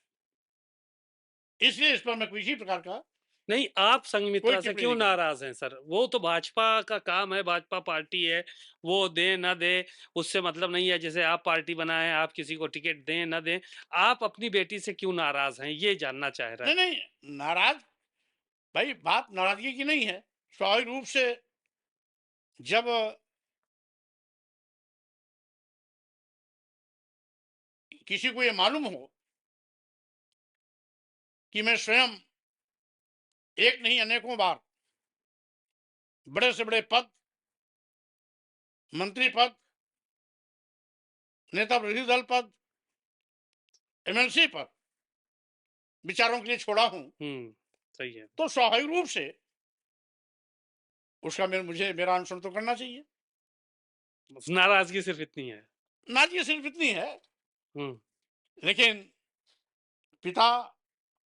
इसलिए इस पर मैं किसी प्रकार का नहीं, आप कोई संघमित्रा से टिप्पणी क्यों नहीं करूंगा। नाराज हैं सर? वो तो भाजपा का काम है, भाजपा पार्टी है, वो दे ना दे उससे मतलब नहीं है। जैसे आप पार्टी बनाए, आप किसी को टिकट दें ना दें, आप अपनी बेटी से क्यों नाराज हैं, ये जानना चाह रहा है। नहीं नहीं, नाराज, भाई बात नाराजगी की नहीं है। स्वाभाविक रूप से जब किसी को ये मालूम हो कि मैं स्वयं एक नहीं अनेकों बार बड़े से बड़े पद, मंत्री पद, नेता विरोधी दल पद, एमएलसी पद विचारों के लिए छोड़ा हूं, सही है। तो स्वाभाविक रूप से उसका मेरा अनुसरण तो करना चाहिए। नाराजगी सिर्फ इतनी है। नाराजगी सिर्फ इतनी है, हम्म। लेकिन पिता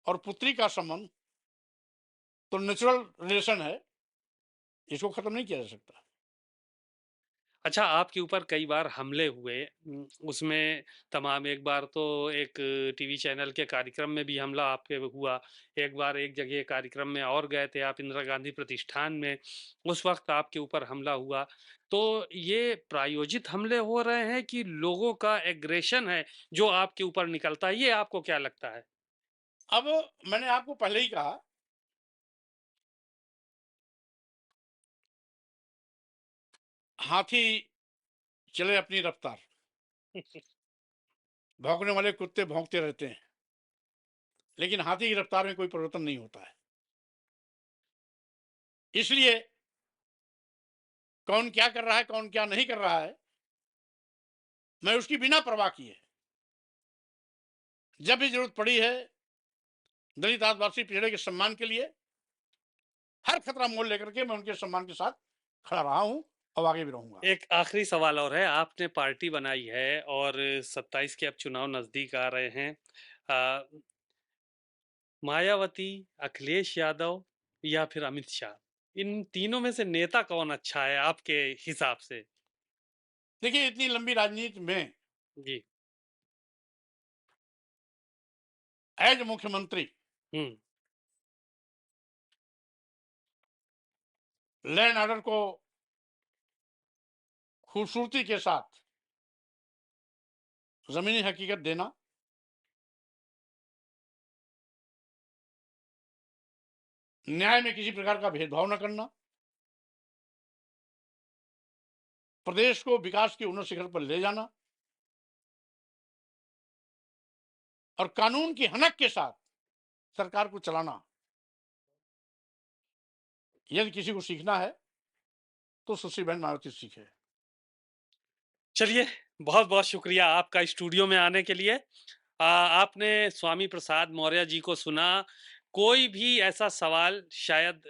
और पुत्री का संबंध तो नेचुरल रिलेशन है, इसको खत्म नहीं किया जा सकता। अच्छा, आपके ऊपर कई बार हमले हुए, उसमें तमाम, एक बार तो एक टीवी चैनल के कार्यक्रम में भी हमला आप पे हुआ, एक बार एक जगह कार्यक्रम में और गए थे आप, इंदिरा गांधी प्रतिष्ठान में, उस वक्त आपके ऊपर हमला हुआ। तो ये प्रायोजित हमले हो रहे हैं कि लोगों का एग्रेशन है जो आपके ऊपर निकलता है, ये आपको क्या लगता है? अब मैंने आपको पहले ही कहा, हाथी चले अपनी रफ्तार, भौंकने वाले कुत्ते भौंकते रहते हैं, लेकिन हाथी की रफ्तार में कोई परिवर्तन नहीं होता है। इसलिए कौन क्या कर रहा है, कौन क्या नहीं कर रहा है, मैं उसकी बिना परवाह किए जब भी जरूरत पड़ी है दलित आदिवासी पिछड़े के सम्मान के लिए हर खतरा मोल लेकर के मैं उनके सम्मान के साथ खड़ा रहा हूं और आगे भी रहूंगा। एक आखिरी सवाल और है। आपने पार्टी बनाई है और 27 के अब चुनाव नजदीक आ रहे हैं। मायावती, अखिलेश यादव या फिर अमित शाह, इन तीनों में से नेता कौन अच्छा है आपके हिसाब से? देखिए, इतनी लंबी राजनीति में जी। एज मुख्यमंत्री हुँ, लैंड एंड ऑर्डर को खूबसूरती के साथ जमीनी हकीकत देना, न्याय में किसी प्रकार का भेदभाव न करना, प्रदेश को विकास के उन्नत शिखर पर ले जाना और कानून की हनक के साथ सरकार को चलाना। यदि किसी को सीखना है तो सुश्री बहन मायावती से सीखे। चलिए बहुत-बहुत शुक्रिया आपका स्टूडियो में आने के लिए। आपने स्वामी प्रसाद मौर्य जी को सुना, कोई भी ऐसा सवाल शायद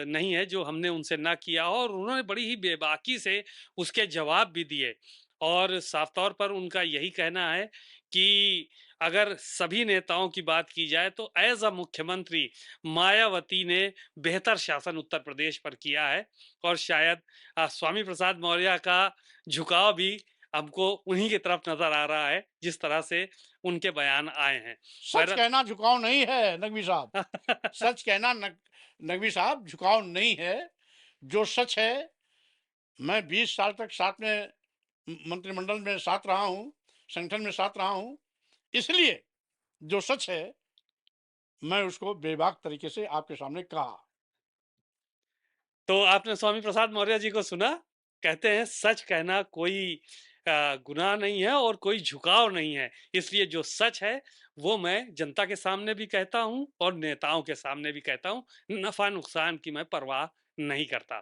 नहीं है जो हमने उनसे ना किया हो और उन्होंने बड़ी ही बेबाकी से उसके जवाब भी दिए और साफ तौर पर उनका यही कहना है कि अगर सभी नेताओं की बात की जाए तो एज़ अ मुख्यमंत्री मायावती ने बेहतर शासन उत्तर प्रदेश पर किया है और शायद स्वामी प्रसाद मौर्य का झुकाव भी हमको उन्हीं की तरफ नज़र आ रहा है, जिस तरह से उनके बयान आए हैं। सच बहरहाल कहना झुकाव नहीं है नकवी साहब। सच कहना नकवी साहब झुकाव नहीं है। जो सच है, मैं 20 साल तक साथ में मंत्रिमंडल में साथ रहा हूँ, संगठन में साथ रहा हूँ, इसलिए जो सच है मैं उसको बेबाक तरीके से आपके सामने कहा। तो आपने स्वामी प्रसाद मौर्य जी को सुना? कहते हैं सच कहना कोई गुनाह नहीं है और कोई झुकाव नहीं है। इसलिए जो सच है वो मैं जनता के सामने भी कहता हूँ और नेताओं के सामने भी कहता हूँ। नफ़ा-नुकसान की मैं परवाह नहीं करता।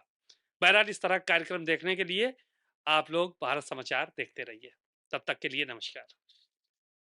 बहरहाल इस तरह का कार्यक्रम देखने के लिए आप लोग भारत समाचार देखते रहिए। तब तक के लिए नमस्कार।